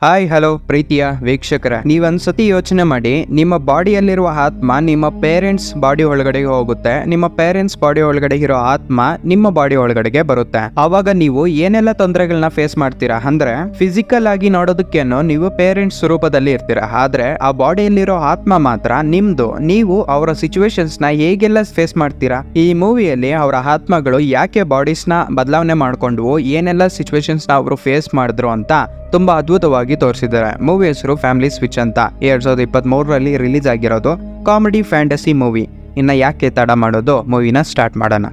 Hi hello ಪ್ರೀತಿಯ ವೀಕ್ಷಕರ, ನೀವೊಂದ್ಸತಿ ಯೋಚನೆ ಮಾಡಿ, ನಿಮ್ಮ ಬಾಡಿಯಲ್ಲಿರುವ ಆತ್ಮ ನಿಮ್ಮ ಪೇರೆಂಟ್ಸ್ ಬಾಡಿ ಒಳಗಡೆ ಹೋಗುತ್ತೆ, ನಿಮ್ಮ ಪೇರೆಂಟ್ಸ್ ಬಾಡಿ ಒಳಗಡೆ ಇರೋ ಆತ್ಮ ನಿಮ್ಮ ಬಾಡಿ ಒಳಗಡೆಗೆ ಬರುತ್ತೆ. ಆವಾಗ ನೀವು ಏನೆಲ್ಲ ತೊಂದರೆಗಳನ್ನ ಫೇಸ್ ಮಾಡ್ತೀರಾ ಅಂದ್ರೆ, ಫಿಸಿಕಲ್ ಆಗಿ ನೋಡೋದಕ್ಕೇನೋ ನೀವು ಪೇರೆಂಟ್ಸ್ ರೂಪದಲ್ಲಿ ಇರ್ತೀರಾ, ಆದ್ರೆ ಆ ಬಾಡಿಯಲ್ಲಿರೋ ಆತ್ಮ ಮಾತ್ರ ನಿಮ್ದು. ನೀವು ಅವರ ಸಿಚುವೇಶನ್ಸ್ ನ ಹೇಗೆಲ್ಲ ಫೇಸ್ ಮಾಡ್ತೀರಾ. ಈ ಮೂವಿಯಲ್ಲಿ ಅವರ ಆತ್ಮಗಳು ಯಾಕೆ ಬಾಡೀಸ್ ನ ಬದಲಾವಣೆ ಮಾಡ್ಕೊಂಡ್ವು, ಏನೆಲ್ಲ ಸಿಚುವೇಶನ್ಸ್ ನ ಅವರು ಫೇಸ್ ಮಾಡಿದ್ರು ಅಂತ ತುಂಬಾ ಅದ್ಭುತವಾಗಿ ತೋರಿಸಿದ್ದಾರೆ. ಮೂವಿ ಹೆಸರು ಫ್ಯಾಮಿಲಿ ಸ್ವಿಚ್ ಅಂತ 2023ರಲ್ಲಿ ರಿಲೀಸ್ ಆಗಿರೋದು ಕಾಮಿಡಿ ಫ್ಯಾಂಟಸಿ ಮೂವಿ. ಇನ್ನ ಯಾಕೆ ತಡ ಮಾಡೋದು, ಮೂವಿನ ಸ್ಟಾರ್ಟ್ ಮಾಡೋಣ.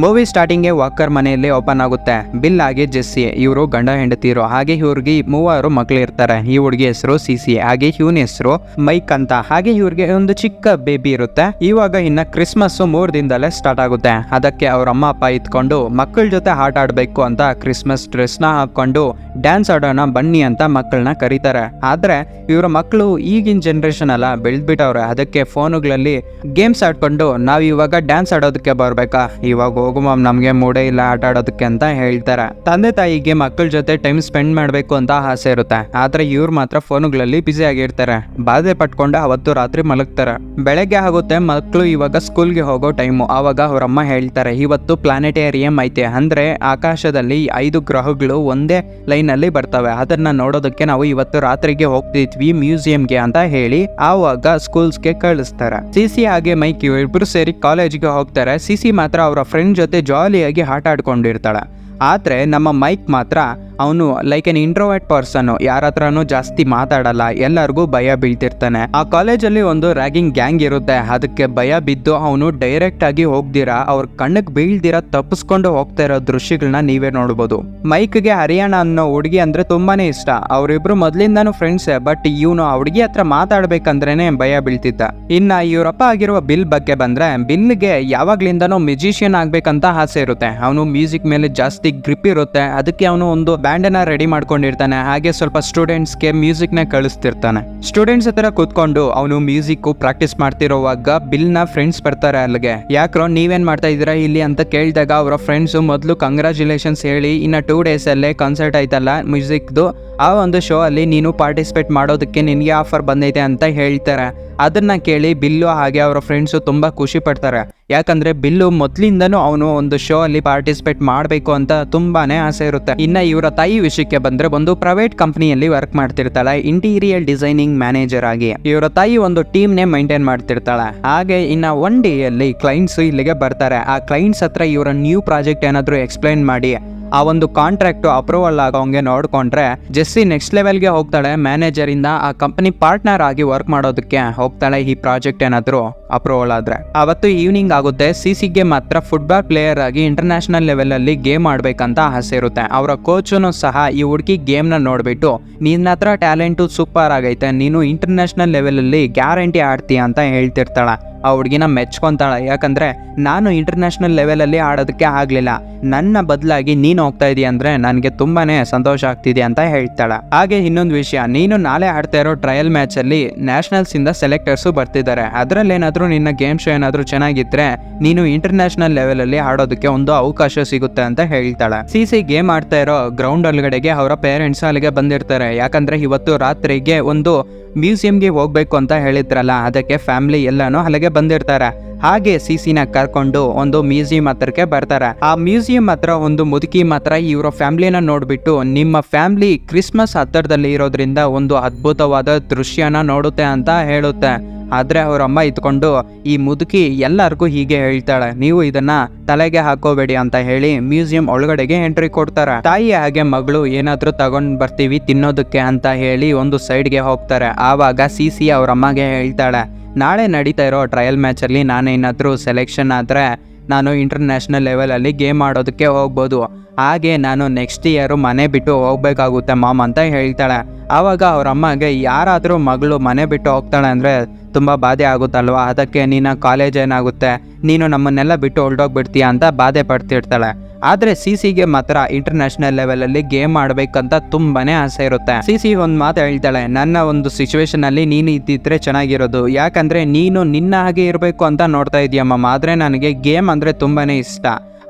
ಮೂವಿ ಸ್ಟಾರ್ಟಿಂಗ್ಗೆ ವಾಕರ್ ಮನೆಯಲ್ಲಿ ಓಪನ್ ಆಗುತ್ತೆ. ಬಿಲ್ ಹಾಗೆ ಜೆಸ್ಸಿ ಇವರು ಗಂಡ ಹೆಂಡತಿರು. ಹಾಗೆ ಇವ್ರಿಗೆ 3 ಮಕ್ಳು ಇರ್ತಾರೆ. ಈ ಹುಡುಗಿ ಹೆಸರು ಸಿಸಿ, ಹಾಗೆ ಇವನ ಹೆಸರು ಮೈಕ್ ಅಂತ. ಹಾಗೆ ಇವ್ರಿಗೆ ಒಂದು ಚಿಕ್ಕ ಬೇಬಿ ಇರುತ್ತೆ. ಇವಾಗ ಇನ್ನ ಕ್ರಿಸ್ಮಸ್ 3 ದಿನದಲ್ಲೇ ಸ್ಟಾರ್ಟ್ ಆಗುತ್ತೆ. ಅದಕ್ಕೆ ಅವ್ರ ಅಮ್ಮ ಅಪ್ಪ ಇತ್ಕೊಂಡು ಮಕ್ಕಳ ಜೊತೆ ಆಟ ಆಡ್ಬೇಕು ಅಂತ ಕ್ರಿಸ್ಮಸ್ ಡ್ರೆಸ್ ನ ಹಾಕೊಂಡು ಡ್ಯಾನ್ಸ್ ಆಡೋಣ ಬನ್ನಿ ಅಂತ ಮಕ್ಕಳನ್ನ ಕರೀತಾರೆ. ಆದ್ರೆ ಇವರ ಮಕ್ಕಳು ಈಗಿನ ಜನರೇಷನ್ ಅಲ್ಲ, ಬೆಳೆದ್ಬಿಟ್ಟವ್ರೆ. ಅದಕ್ಕೆ ಫೋನುಗಳಲ್ಲಿ ಗೇಮ್ಸ್ ಆಡ್ಕೊಂಡು ನಾವ್ ಇವಾಗ ಡ್ಯಾನ್ಸ್ ಆಡೋದಕ್ಕೆ ಬರ್ಬೇಕಾ, ಇವಾಗ ಹೋಗು ಮಾಮ್, ನಮ್ಗೆ ಮೂಡೇ ಇಲ್ಲ ಆಟ ಆಡೋದಕ್ಕೆ ಅಂತ ಹೇಳ್ತಾರೆ. ತಂದೆ ತಾಯಿಗೆ ಮಕ್ಕಳ ಜೊತೆ ಟೈಮ್ ಸ್ಪೆಂಡ್ ಮಾಡ್ಬೇಕು ಅಂತ ಆಸೆ ಇರುತ್ತೆ. ಆದ್ರೆ ಇವ್ರು ಮಾತ್ರ ಫೋನುಗಳಲ್ಲಿ ಬ್ಯುಸಿ ಆಗಿರ್ತಾರೆ. ಬಾಧೆ ಪಟ್ಕೊಂಡು ಅವತ್ತು ರಾತ್ರಿ ಮಲಗ್ತಾರೆ. ಬೆಳಗ್ಗೆ ಆಗುತ್ತೆ, ಮಕ್ಕಳು ಇವಾಗ ಸ್ಕೂಲ್ಗೆ ಹೋಗೋ ಟೈಮು. ಆವಾಗ ಅವ್ರಮ್ಮ ಹೇಳ್ತಾರೆ, ಇವತ್ತು ಪ್ಲಾನೆಟೇರಿಯಂ ಐತೆ, ಅಂದ್ರೆ ಆಕಾಶದಲ್ಲಿ 5 ಗ್ರಹಗಳು ಒಂದೇ ಲೈನ್ ಅಲ್ಲಿ ಬರ್ತವೆ, ಅದನ್ನ ನೋಡೋದಕ್ಕೆ ನಾವು ಇವತ್ತು ರಾತ್ರಿಗೆ ಹೋಗ್ತಿದ್ವಿ ಮ್ಯೂಸಿಯಂಗೆ ಅಂತ ಹೇಳಿ ಆವಾಗ ಸ್ಕೂಲ್ಸ್ಗೆ ಕಳಿಸ್ತಾರೆ. ಸಿಸಿ ಹಾಗೆ ಮೈಕ್ ಇಬ್ರು ಸೇರಿ ಕಾಲೇಜ್ಗೆ ಹೋಗ್ತಾರೆ. ಸಿಸಿ ಮಾತ್ರ ಅವರ ಫ್ರೆಂಡ್ ಜೊತೆ ಜಾಲಿಯಾಗಿ ಆಟ ಆಡ್ಕೊಂಡಿರ್ತಾಳೆ. ಆದ್ರೆ ನಮ್ಮ ಮೈಕ್ ಮಾತ್ರ ಅವನು ಲೈಕ್ ಎನ್ ಇಂಟ್ರೋವರ್ಟ್ ಪರ್ಸನ್, ಯಾರ ಹತ್ರನೂ ಜಾಸ್ತಿ ಮಾತಾಡಲ್ಲ, ಎಲ್ಲರಿಗೂ ಭಯ ಬೀಳ್ತಿರ್ತಾನೆ. ಆ ಕಾಲೇಜಲ್ಲಿ ಒಂದು ರ್ಯಾಗಿಂಗ್ ಗ್ಯಾಂಗ್ ಇರುತ್ತೆ. ಅದಕ್ಕೆ ಭಯ ಬಿದ್ದು ಅವನು ಡೈರೆಕ್ಟ್ ಆಗಿ ಹೋಗ್ದಿರಾ, ಅವ್ರ ಕಣ್ಣಕ್ ಬೀಳ್ದಿರಾ ತಪ್ಪಿಸ್ಕೊಂಡು ಹೋಗ್ತಾ ಇರೋ ದೃಶ್ಯಗಳನ್ನ ನೀವೇ ನೋಡ್ಬೋದು. ಮೈಕ್ಗೆ ಹರಿಯಾಣ ಅನ್ನೋ ಹುಡುಗಿ ಅಂದ್ರೆ ತುಂಬಾನೇ ಇಷ್ಟ. ಅವರಿಬ್ರು ಮೊದ್ಲಿಂದಾನು ಫ್ರೆಂಡ್ಸೇ. ಬಟ್ ಇವನು ಆ ಹುಡುಗಿ ಹತ್ರ ಮಾತಾಡ್ಬೇಕಂದ್ರೇನೆ ಭಯ ಬೀಳ್ತಿದ್ದ. ಇನ್ನ ಇವರಪ್ಪ ಆಗಿರುವ ಬಿಲ್ ಬಗ್ಗೆ ಬಂದ್ರೆ, ಬಿಲ್ಗೆ ಯಾವಾಗ್ಲಿಂದನೂ ಮ್ಯೂಸಿಷಿಯನ್ ಆಗ್ಬೇಕಂತ ಆಸೆ ಇರುತ್ತೆ. ಅವನು ಮ್ಯೂಸಿಕ್ ಮೇಲೆ ಜಾಸ್ತಿ ಗ್ರಿಪ್ ಇರುತ್ತೆ. ಅದಕ್ಕೆ ಅವನು ಒಂದು ಬ್ಯಾಂಡ್ ಅನ್ನ ರೆಡಿ ಮಾಡ್ಕೊಂಡಿರ್ತಾನೆ. ಹಾಗೆ ಸ್ವಲ್ಪ ಸ್ಟೂಡೆಂಟ್ಸ್ಗೆ ಮ್ಯೂಸಿಕ್ ನ ಕಳಿಸ್ತಿರ್ತಾನೆ. ಸ್ಟೂಡೆಂಟ್ಸ್ ಹತ್ರ ಕೂತ್ಕೊಂಡು ಅವನು ಮ್ಯೂಸಿಕ್ ಪ್ರಾಕ್ಟೀಸ್ ಮಾಡ್ತಿರೋವಾಗ ಬಿಲ್ ನ ಫ್ರೆಂಡ್ಸ್ ಬರ್ತಾರೆ ಅಲ್ಲಿಗೆ. ಯಾಕ್ರೋ ನೀವೇನ್ ಮಾಡ್ತಾ ಇದೀರಾ ಇಲ್ಲಿ ಅಂತ ಕೇಳಿದಾಗ ಅವರ ಫ್ರೆಂಡ್ಸ್ ಮೊದಲು ಕಂಗ್ರಾಚುಲೇಷನ್ಸ್ ಹೇಳಿ, ಇನ್ನ 2 days ಅಲ್ಲೇ ಕಾನ್ಸರ್ಟ್ ಆಯ್ತಲ್ಲ ಮ್ಯೂಸಿಕ್ದು, ಆ ಒಂದು ಶೋ ಅಲ್ಲಿ ನೀನು ಪಾರ್ಟಿಸಿಪೇಟ್ ಮಾಡೋದಕ್ಕೆ ನಿನ್ಗೆ ಆಫರ್ ಬಂದೈತೆ ಅಂತ ಹೇಳ್ತಾರೆ. ಅದನ್ನ ಕೇಳಿ ಬಿಲ್ಲು ಹಾಗೆ ಅವರ ಫ್ರೆಂಡ್ಸು ತುಂಬಾ ಖುಷಿ ಪಡ್ತಾರೆ. ಯಾಕಂದ್ರೆ ಬಿಲ್ಲು ಮೊದ್ಲಿಂದನೂ ಅವನು ಒಂದು ಶೋ ಅಲ್ಲಿ ಪಾರ್ಟಿಸಿಪೇಟ್ ಮಾಡಬೇಕು ಅಂತ ತುಂಬಾನೇ ಆಸೆ ಇರುತ್ತೆ. ಇನ್ನ ಇವರ ತಾಯಿ ವಿಷಯಕ್ಕೆ ಬಂದ್ರೆ, ಒಂದು ಪ್ರೈವೇಟ್ ಕಂಪನಿಯಲ್ಲಿ ವರ್ಕ್ ಮಾಡ್ತಿರ್ತಾಳೆ ಇಂಟೀರಿಯರ್ ಡಿಸೈನಿಂಗ್ ಮ್ಯಾನೇಜರ್ ಆಗಿ. ಇವರ ತಾಯಿ ಒಂದು ಟೀಮ್ ನೇ ಮೈಂಟೈನ್ ಮಾಡ್ತಿರ್ತಾಳೆ. ಹಾಗೆ ಇನ್ನ 1 day ಅಲ್ಲಿ ಕ್ಲೈಂಟ್ಸ್ ಇಲ್ಲಿಗೆ ಬರ್ತಾರೆ. ಆ ಕ್ಲೈಂಟ್ಸ್ ಹತ್ರ ಇವರ ನ್ಯೂ ಪ್ರಾಜೆಕ್ಟ್ ಏನಾದ್ರು ಎಕ್ಸ್ಪ್ಲೈನ್ ಮಾಡಿ ಆ ಒಂದು ಕಾಂಟ್ರಾಕ್ಟ್ ಅಪ್ರೂವಲ್ ಆಗೋಂಗೆ ನೋಡ್ಕೊಂಡ್ರೆ, ಜೆಸ್ಸಿ ನೆಕ್ಸ್ಟ್ ಲೆವೆಲ್ಗೆ ಹೋಗ್ತಾಳೆ. ಮ್ಯಾನೇಜರ್ ಇಂದ ಆ ಕಂಪನಿ ಪಾರ್ಟ್ನರ್ ಆಗಿ ವರ್ಕ್ ಮಾಡೋದಕ್ಕೆ ಹೋಗ್ತಾಳೆ, ಈ ಪ್ರಾಜೆಕ್ಟ್ ಏನಾದ್ರು ಅಪ್ರೂವಲ್ ಆದ್ರೆ. ಅವತ್ತು ಈವ್ನಿಂಗ್ ಆಗುತ್ತೆ. ಸಿಸಿಗೆ ಮಾತ್ರ ಫುಟ್ಬಾಲ್ ಪ್ಲೇಯರ್ ಆಗಿ ಇಂಟರ್ನ್ಯಾಷನಲ್ ಲೆವೆಲ್ ಅಲ್ಲಿ ಗೇಮ್ ಆಡ್ಬೇಕಂತ ಆಸೆ ಇರುತ್ತೆ. ಅವರ ಕೋಚನು ಸಹ ಈ ಹುಡುಗಿ ಗೇಮ್ ನ ನೋಡ್ಬಿಟ್ಟು, ನಿನ್ನ ಹತ್ರ ಟ್ಯಾಲೆಂಟು ಸೂಪರ್ ಆಗೈತೆ, ನೀನು ಇಂಟರ್ನ್ಯಾಷನಲ್ ಲೆವೆಲ್ ಅಲ್ಲಿ ಗ್ಯಾರಂಟಿ ಆಡ್ತೀಯ ಅಂತ ಹೇಳ್ತಿರ್ತಾಳೆ. ಆ ಹುಡುಗಿನ ಮೆಚ್ಕೊಂತಾಳೆ. ಯಾಕಂದ್ರೆ ನಾನು ಇಂಟರ್ನ್ಯಾಷನಲ್ ಲೆವೆಲ್ ಅಲ್ಲಿ ಆಡೋದಕ್ಕೆ ಆಗ್ಲಿಲ್ಲ, ನನ್ನ ಬದಲಾಗಿ ನೀನು ಹೋಗ್ತಾ ಇದೀಯ ಅಂದ್ರೆ ನನಗೆ ತುಂಬಾನೇ ಸಂತೋಷ ಆಗ್ತಿದೆ ಅಂತ ಹೇಳ್ತಾಳೆ. ಹಾಗೆ ಇನ್ನೊಂದು ವಿಷಯ, ನೀನು ನಾಳೆ ಆಡ್ತಾ ಇರೋ ಟ್ರಯಲ್ ಮ್ಯಾಚ್ ಅಲ್ಲಿ ನ್ಯಾಷನಲ್ಸ್ ಇಂದ ಸೆಲೆಕ್ಟರ್ಸ್ ಬರ್ತಿದ್ದಾರೆ. ಅದ್ರಲ್ಲಿ ಏನಾದ್ರು ನಿನ್ನ ಗೇಮ್ ಶೋ ಏನಾದ್ರು ಚೆನ್ನಾಗಿದ್ರೆ ನೀನು ಇಂಟರ್ನ್ಯಾಷನಲ್ ಲೆವೆಲ್ ಅಲ್ಲಿ ಆಡೋದಕ್ಕೆ ಒಂದು ಅವಕಾಶ ಸಿಗುತ್ತೆ ಅಂತ ಹೇಳ್ತಾಳೆ. ಸಿಸಿ ಗೇಮ್ ಆಡ್ತಾ ಇರೋ ಗ್ರೌಂಡ್ ಒಳಗಡೆಗೆ ಅವರ ಪೇರೆಂಟ್ಸ್ ಅಲ್ಲಿಗೆ ಬಂದಿರ್ತಾರೆ. ಯಾಕಂದ್ರೆ ಇವತ್ತು ರಾತ್ರಿಗೆ ಒಂದು ಮ್ಯೂಸಿಯಂಗೆ ಹೋಗ್ಬೇಕು ಅಂತ ಹೇಳಿದ್ರಲ್ಲ, ಅದಕ್ಕೆ ಫ್ಯಾಮಿಲಿ ಎಲ್ಲಾನು ಅಲ್ಲಿಗೆ ಬಂದಿರ್ತಾರೆ. ಹಾಗೆ ಸಿಸಿನ ಕರ್ಕೊಂಡು ಒಂದು ಮ್ಯೂಸಿಯಂ ಹತ್ರಕ್ಕೆ ಬರ್ತಾರೆ. ಆ ಮ್ಯೂಸಿಯಂ ಹತ್ರ ಒಂದು ಮುದುಕಿ ಮಾತ್ರ ಇವರ ಫ್ಯಾಮಿಲಿನ ನೋಡ್ಬಿಟ್ಟು, ನಿಮ್ಮ ಫ್ಯಾಮಿಲಿ ಕ್ರಿಸ್ಮಸ್ ಹತ್ತಿರದಲ್ಲಿ ಇರೋದ್ರಿಂದ ಒಂದು ಅದ್ಭುತವಾದ ದೃಶ್ಯನ ನೋಡುತ್ತೆ ಅಂತ ಹೇಳುತ್ತೆ. ಆದ್ರೆ ಅವ್ರ ಅಮ್ಮ ಇತ್ಕೊಂಡು ಈ ಮುದುಕಿ ಎಲ್ಲರಿಗೂ ಹೀಗೆ ಹೇಳ್ತಾಳೆ, ನೀವು ಇದನ್ನ ತಲೆಗೆ ಹಾಕೋಬೇಡಿ ಅಂತ ಹೇಳಿ ಮ್ಯೂಸಿಯಂ ಒಳಗಡೆಗೆ ಎಂಟ್ರಿ ಕೊಡ್ತಾರೆ. ತಾಯಿ ಹಾಗೆ ಮಗಳು ಏನಾದ್ರೂ ತಗೊಂಡ್ ಬರ್ತೀವಿ ತಿನ್ನೋದಕ್ಕೆ ಅಂತ ಹೇಳಿ ಒಂದು ಸೈಡ್ಗೆ ಹೋಗ್ತಾರೆ. ಆವಾಗ ಸಿಸಿ ಅವ್ರ ಅಮ್ಮಗೆ ಹೇಳ್ತಾಳೆ, ನಾಳೆ ನಡೀತಾ ಇರೋ ಟ್ರಯಲ್ ಮ್ಯಾಚ್ ಅಲ್ಲಿ ನಾನೇನಾದ್ರೂ ಸೆಲೆಕ್ಷನ್ ಆದ್ರೆ ನಾನು ಇಂಟರ್ನ್ಯಾಷನಲ್ ಲೆವೆಲ್ ಅಲ್ಲಿ ಗೇಮ್ ಆಡೋದಕ್ಕೆ ಹೋಗ್ಬೋದು. ಹಾಗೆ ನಾನು ನೆಕ್ಸ್ಟ್ ಇಯರ್ ಮನೆ ಬಿಟ್ಟು ಹೋಗ್ಬೇಕಾಗುತ್ತೆ ಮಾಮ್ ಅಂತ ಹೇಳ್ತಾಳೆ. ಆವಾಗ ಅವ್ರ ಅಮ್ಮಗೆ, ಯಾರಾದ್ರೂ ಮಗಳು ಮನೆ ಬಿಟ್ಟು ಹೋಗ್ತಾಳೆ ಅಂದ್ರೆ ತುಂಬಾ ಬಾಧೆ ಆಗುತ್ತಲ್ವಾ, ಅದಕ್ಕೆ ನಿನ್ನ ಕಾಲೇಜ್ ಏನಾಗುತ್ತೆ, ನೀನು ನಮ್ಮನ್ನೆಲ್ಲ ಬಿಟ್ಟು ಹೊರಟೋಗ್ಬಿಡ್ತೀಯ ಅಂತ ಬಾಧೆ ಪಡ್ತಿರ್ತಾಳೆ. ಆದ್ರೆ ಸಿಸಿಗೆ ಮಾತ್ರ ಇಂಟರ್ನ್ಯಾಷನಲ್ ಲೆವೆಲ್ ಅಲ್ಲಿ ಗೇಮ್ ಆಡ್ಬೇಕಂತ ತುಂಬಾನೇ ಆಸೆ ಇರುತ್ತೆ. ಸಿಸಿ ಒಂದ್ ಮಾತು ಹೇಳ್ತಾಳೆ, ನನ್ನ ಒಂದು ಸಿಚುವೇಶನ್ ಅಲ್ಲಿ ನೀನು ಇದ್ದಿದ್ರೆ ಚೆನ್ನಾಗಿರೋದು, ಯಾಕಂದ್ರೆ ನೀನು ನಿನ್ನ ಹಾಗೆ ಇರಬೇಕು ಅಂತ ನೋಡ್ತಾ ಇದೀಯಮ್ಮ. ಆದ್ರೆ ನನಗೆ ಗೇಮ್ ಅಂದ್ರೆ ತುಂಬಾನೇ ಇಷ್ಟ.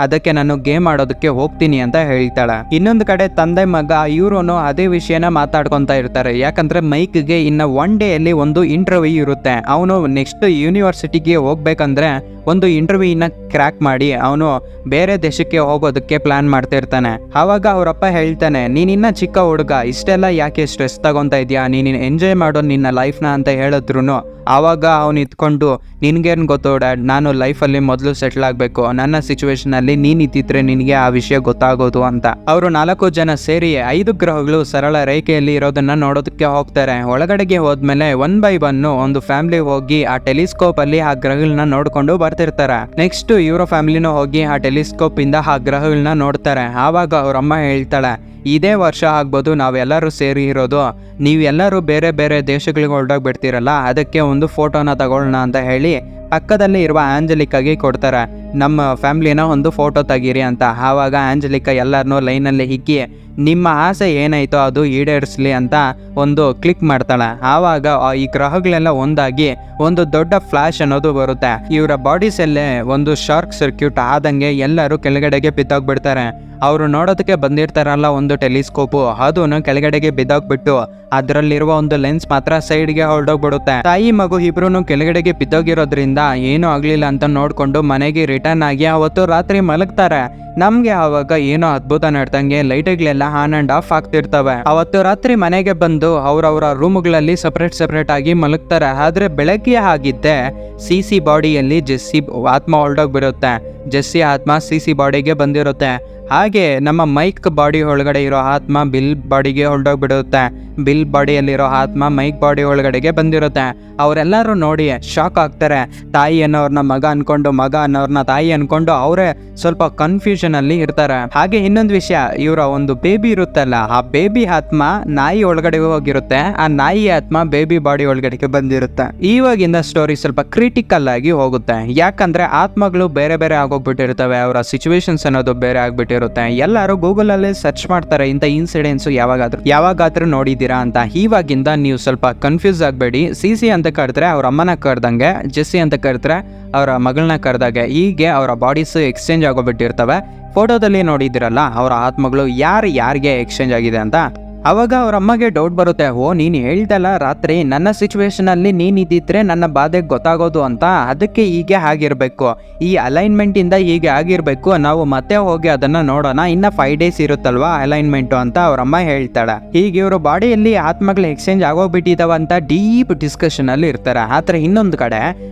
ಅದಕ್ಕೆ ನಾನು ಗೇಮ್ ಆಡೋದಕ್ಕೆ ಹೋಗ್ತೀನಿ ಅಂತ ಹೇಳ್ತಾಳೆ. ಇನ್ನೊಂದು ಕಡೆ ತಂದೆ ಮಗ ಇವ್ರು ಅದೇ ವಿಷಯನ ಮಾತಾಡ್ಕೊಂತ ಇರ್ತಾರೆ. ಯಾಕಂದ್ರೆ ಮೈಕ್ಗೆ ಇನ್ನ 1 ಡೇ ಅಲ್ಲಿ ಒಂದು ಇಂಟರ್ವ್ಯೂ ಇರುತ್ತೆ. ಅವನು ನೆಕ್ಸ್ಟ್ ಯೂನಿವರ್ಸಿಟಿಗೆ ಹೋಗ್ಬೇಕಂದ್ರೆ ಒಂದು ಇಂಟರ್ವ್ಯೂನ ಕ್ರ್ಯಾಕ್ ಮಾಡಿ ಅವನು ಬೇರೆ ದೇಶಕ್ಕೆ ಹೋಗೋದಕ್ಕೆ ಪ್ಲಾನ್ ಮಾಡ್ತಾ ಇರ್ತಾನೆ. ಆವಾಗ ಅವರಪ್ಪ ಹೇಳ್ತಾನೆ, ನೀನಿನ್ನ ಚಿಕ್ಕ ಹುಡುಗ, ಇಷ್ಟೆಲ್ಲ ಯಾಕೆ ಸ್ಟ್ರೆಸ್ ತಗೊಂತ ಇದೆಯಾ, ನೀನು ಎಂಜಾಯ್ ಮಾಡೋ ನಿನ್ನ ಲೈಫ್ನ ಅಂತ ಹೇಳಿದ್ರು ಆವಾಗ ಅವನು ಇತ್ಕೊಂಡು, ನಿನ್ಗೇನು ಗೊತ್ತು ಡ್ಯಾಡ್, ನಾನು ಲೈಫಲ್ಲಿ ಮೊದಲು ಸೆಟ್ಲ್ ಆಗಬೇಕು, ನನ್ನ ಸಿಚುವೇಶನಲ್ಲಿ ನೀನು ಇದ್ದಿದ್ರೆ ನಿನಗೆ ಆ ವಿಷಯ ಗೊತ್ತಾಗೋದು ಅಂತ. ಅವರು 4 ಜನ ಸೇರಿ 5 ಗ್ರಹಗಳು ಸರಳ ರೇಖೆಯಲ್ಲಿ ಇರೋದನ್ನ ನೋಡೋದಕ್ಕೆ ಹೋಗ್ತಾರೆ. ಒಳಗಡೆಗೆ ಹೋದ್ಮೇಲೆ 1 by 1 ಒಂದು ಫ್ಯಾಮಿಲಿ ಹೋಗಿ ಆ ಟೆಲಿಸ್ಕೋಪ್ ಅಲ್ಲಿ ಆ ಗ್ರಹಗಳನ್ನ ನೋಡ್ಕೊಂಡು ಬರ್ತಿರ್ತಾರೆ. ನೆಕ್ಸ್ಟ್ ಇವರ ಫ್ಯಾಮಿಲಿನೂ ಹೋಗಿ ಆ ಟೆಲಿಸ್ಕೋಪ್ ಇಂದ ಆ ಗ್ರಹಗಳನ್ನ ನೋಡ್ತಾರೆ. ಆವಾಗ ಅವ್ರಮ್ಮ ಹೇಳ್ತಾಳೆ, ಇದೇ ವರ್ಷ ಆಗ್ಬೋದು ನಾವೆಲ್ಲರೂ ಸೇರಿ ಇರೋದು, ನೀವೆಲ್ಲರೂ ಬೇರೆ ಬೇರೆ ದೇಶಗಳಿಗೆ ಹೊರಟೋಗ್ಬಿಡ್ತೀರಲ್ಲ, ಅದಕ್ಕೆ ಒಂದು ಫೋಟೋನ ತಗೊಳ್ಳೋಣ ಅಂತ ಹೇಳಿ ಪಕ್ಕದಲ್ಲಿ ಇರುವ ಆಂಜಲಿಕಾಗೆ ಕೊಡ್ತಾರೆ. ನಮ್ಮ ಫ್ಯಾಮಿಲಿನ ಒಂದು ಫೋಟೋ ತೆಗೀರಿ ಅಂತ. ಆವಾಗ ಆಂಜಲಿಕಾ ಎಲ್ಲರನ್ನೂ ಲೈನಲ್ಲಿ ಹಿಕ್ಕಿ ನಿಮ್ಮ ಆಸೆ ಏನಾಯ್ತೋ ಅದು ಈಡೇರಿಸಲಿ ಅಂತ ಒಂದು ಕ್ಲಿಕ್ ಮಾಡ್ತಾಳೆ. ಆವಾಗ ಈ ಗ್ರಹಗಳೆಲ್ಲ ಒಂದಾಗಿ ಒಂದು ದೊಡ್ಡ ಫ್ಲಾಶ್ ಅನ್ನೋದು ಬರುತ್ತೆ. ಇವರ ಬಾಡೀಸಲ್ಲೇ ಒಂದು ಶಾರ್ಕ್ ಸರ್ಕ್ಯೂಟ್ ಆದಂಗೆ ಎಲ್ಲರೂ ಕೆಳಗಡೆಗೆ ಬಿದ್ದೋಗ್ಬಿಡ್ತಾರೆ. ಅವರು ನೋಡೋದಕ್ಕೆ ಬಂದಿರ್ತಾರಲ್ಲ ಒಂದು ಟೆಲಿಸ್ಕೋಪು, ಅದನ್ನು ಕೆಳಗಡೆಗೆ ಬಿದ್ದೋಗ್ಬಿಟ್ಟು ಅದರಲ್ಲಿರುವ ಒಂದು ಲೆನ್ಸ್ ಮಾತ್ರ ಸೈಡ್ಗೆ ಹೊರಡೋಗ್ಬಿಡುತ್ತೆ. ತಾಯಿ ಮಗು ಇಬ್ರು ಕೆಳಗಡೆಗೆ ಬಿದ್ದೋಗಿರೋದ್ರಿಂದ ಏನೂ ಆಗ್ಲಿಲ್ಲ ಅಂತ ನೋಡ್ಕೊಂಡು ಮನೆಗೆ ರಿಟರ್ನ್ ಆಗಿ ಅವತ್ತು ರಾತ್ರಿ ಮಲಗ್ತಾರೆ. ನಮ್ಗೆ ಆವಾಗ ಏನೋ ಅದ್ಭುತ ನಡ್ದಂಗೆ ಲೈಟ್ಗಳೆಲ್ಲ ಆನ್ ಅಂಡ್ ಆಫ್ ಆಗ್ತಿರ್ತವೆ. ಅವತ್ತು ರಾತ್ರಿ ಮನೆಗೆ ಬಂದು ಅವ್ರವ್ರ ರೂಮ್ಗಳಲ್ಲಿ ಸಪ್ರೇಟ್ ಆಗಿ ಮಲಗ್ತಾರೆ. ಆದ್ರೆ ಬೆಳಗ್ಗೆ ಆಗಿದ್ದೆ ಸಿ ಬಾಡಿಯಲ್ಲಿ ಜೆಸ್ಸಿ ಆತ್ಮ ಹೊರಡೋಗ್ಬಿರುತ್ತೆ. ಜೆಸ್ಸಿ ಆತ್ಮ ಸಿ ಬಾಡಿಗೆ ಬಂದಿರುತ್ತೆ. ಹಾಗೆ ನಮ್ಮ ಮೈಕ್ ಬಾಡಿ ಒಳಗಡೆ ಇರೋ ಆತ್ಮ ಬಿಲ್ ಬಾಡಿಗೆ ಹೊರಡೋಗ್ಬಿಡುತ್ತೆ. ಬಿಲ್ ಬಾಡಿಯಲ್ಲಿರೋ ಆತ್ಮ ಮೈಕ್ ಬಾಡಿ ಒಳಗಡೆಗೆ ಬಂದಿರುತ್ತೆ. ಅವರೆಲ್ಲರೂ ನೋಡಿ ಶಾಕ್ ಆಗ್ತಾರೆ. ತಾಯಿ ಅನ್ನೋರ್ನ ಮಗ ಅನ್ಕೊಂಡು, ಮಗ ಅನ್ನೋರ್ನ ತಾಯಿ ಅನ್ಕೊಂಡು ಅವರೇ ಸ್ವಲ್ಪ ಕನ್ಫ್ಯೂಷನ್ ಅಲ್ಲಿ ಇರ್ತಾರೆ. ಹಾಗೆ ಇನ್ನೊಂದು ವಿಷಯ, ಇವರ ಒಂದು ಬೇಬಿ ಇರುತ್ತಲ್ಲ, ಆ ಬೇಬಿ ಆತ್ಮ ನಾಯಿ ಒಳಗಡೆ ಹೋಗಿರುತ್ತೆ. ಆ ನಾಯಿ ಆತ್ಮ ಬೇಬಿ ಬಾಡಿ ಒಳಗಡೆಗೆ ಬಂದಿರುತ್ತೆ. ಇವಾಗಿಂದ ಸ್ಟೋರಿ ಸ್ವಲ್ಪ ಕ್ರಿಟಿಕಲ್ ಆಗಿ ಹೋಗುತ್ತೆ. ಯಾಕಂದ್ರೆ ಆತ್ಮಗಳು ಬೇರೆ ಬೇರೆ ಆಗೋಗ್ಬಿಟ್ಟಿರ್ತವೆ, ಅವರ ಸಿಚುವೇಶನ್ಸ್ ಅನ್ನೋದು ಬೇರೆ ಆಗ್ಬಿಟ್ಟಿರುತ್ತೆ. ಎಲ್ಲರೂ ಗೂಗಲ್ ಅಲ್ಲಿ ಸರ್ಚ್ ಮಾಡ್ತಾರೆ ಇಂಥ ಇನ್ಸಿಡೆಂಟ್ಸ್ ಯಾವಾಗಾದ್ರೂ ನೋಡಿದ್ದೀರಾ ಅಂತ. ಇವಾಗಿಂದ ನೀವು ಸ್ವಲ್ಪ ಕನ್ಫ್ಯೂಸ್ ಆಗಬೇಡಿ. ಸಿ ಅಂತ ಕರೆದ್ರೆ ಅವ್ರ ಅಮ್ಮನ ಕರೆದಂಗೆ, ಜೆಸ್ಸಿ ಅಂತ ಕರೆದ್ರೆ ಅವರ ಮಗಳನ್ನ ಕರೆದಾಗೆ. ಹೀಗೆ ಅವರ ಬಾಡೀಸ್ ಎಕ್ಸ್ಚೇಂಜ್ ಆಗೋಗ್ಬಿಟ್ಟಿರ್ತವೆ. ಫೋಟೋದಲ್ಲಿ ನೋಡಿದಿರಲ್ಲ ಅವರ ಆತ್ಮಗಳು ಯಾರಿಗೆ ಎಕ್ಸ್ಚೇಂಜ್ ಆಗಿದೆ ಅಂತ. ಅವಾಗ ಅವ್ರ ಅಮ್ಮಗೆ ಡೌಟ್ ಬರುತ್ತೆ, ಓ ನೀನು ಹೇಳ್ದಲ್ಲ ರಾತ್ರಿ ನನ್ನ ಸಿಚುವೇಶನ್ ಅಲ್ಲಿ ನೀನ್ ಇದ್ದಿದ್ರೆ ನನ್ನ ಬಾಧೆಗೆ ಗೊತ್ತಾಗೋದು ಅಂತ, ಅದಕ್ಕೆ ಹೀಗೆ ಆಗಿರ್ಬೇಕು, ಈ ಅಲೈನ್ಮೆಂಟ್ ಇಂದ ಹೀಗೆ ಆಗಿರ್ಬೇಕು, ನಾವು ಮತ್ತೆ ಹೋಗಿ ಅದನ್ನ ನೋಡೋಣ, ಇನ್ನ 5 days ಇರುತ್ತಲ್ವಾ ಅಲೈನ್ಮೆಂಟ್ ಅಂತ ಅವ್ರ ಅಮ್ಮ ಹೇಳ್ತಾಳೆ. ಹೀಗೆ ಇವರು ಬಾಡಿಯಲ್ಲಿ ಆತ್ಮಗಳು ಎಕ್ಸ್ಚೇಂಜ್ ಆಗೋಗ್ಬಿಟ್ಟಿದಾವ ಅಂತ ಡೀಪ್ ಡಿಸ್ಕಷನ್ ಅಲ್ಲಿ ಇರ್ತಾರೆ. ಆದ್ರೆ ಇನ್ನೊಂದು ಕಡೆ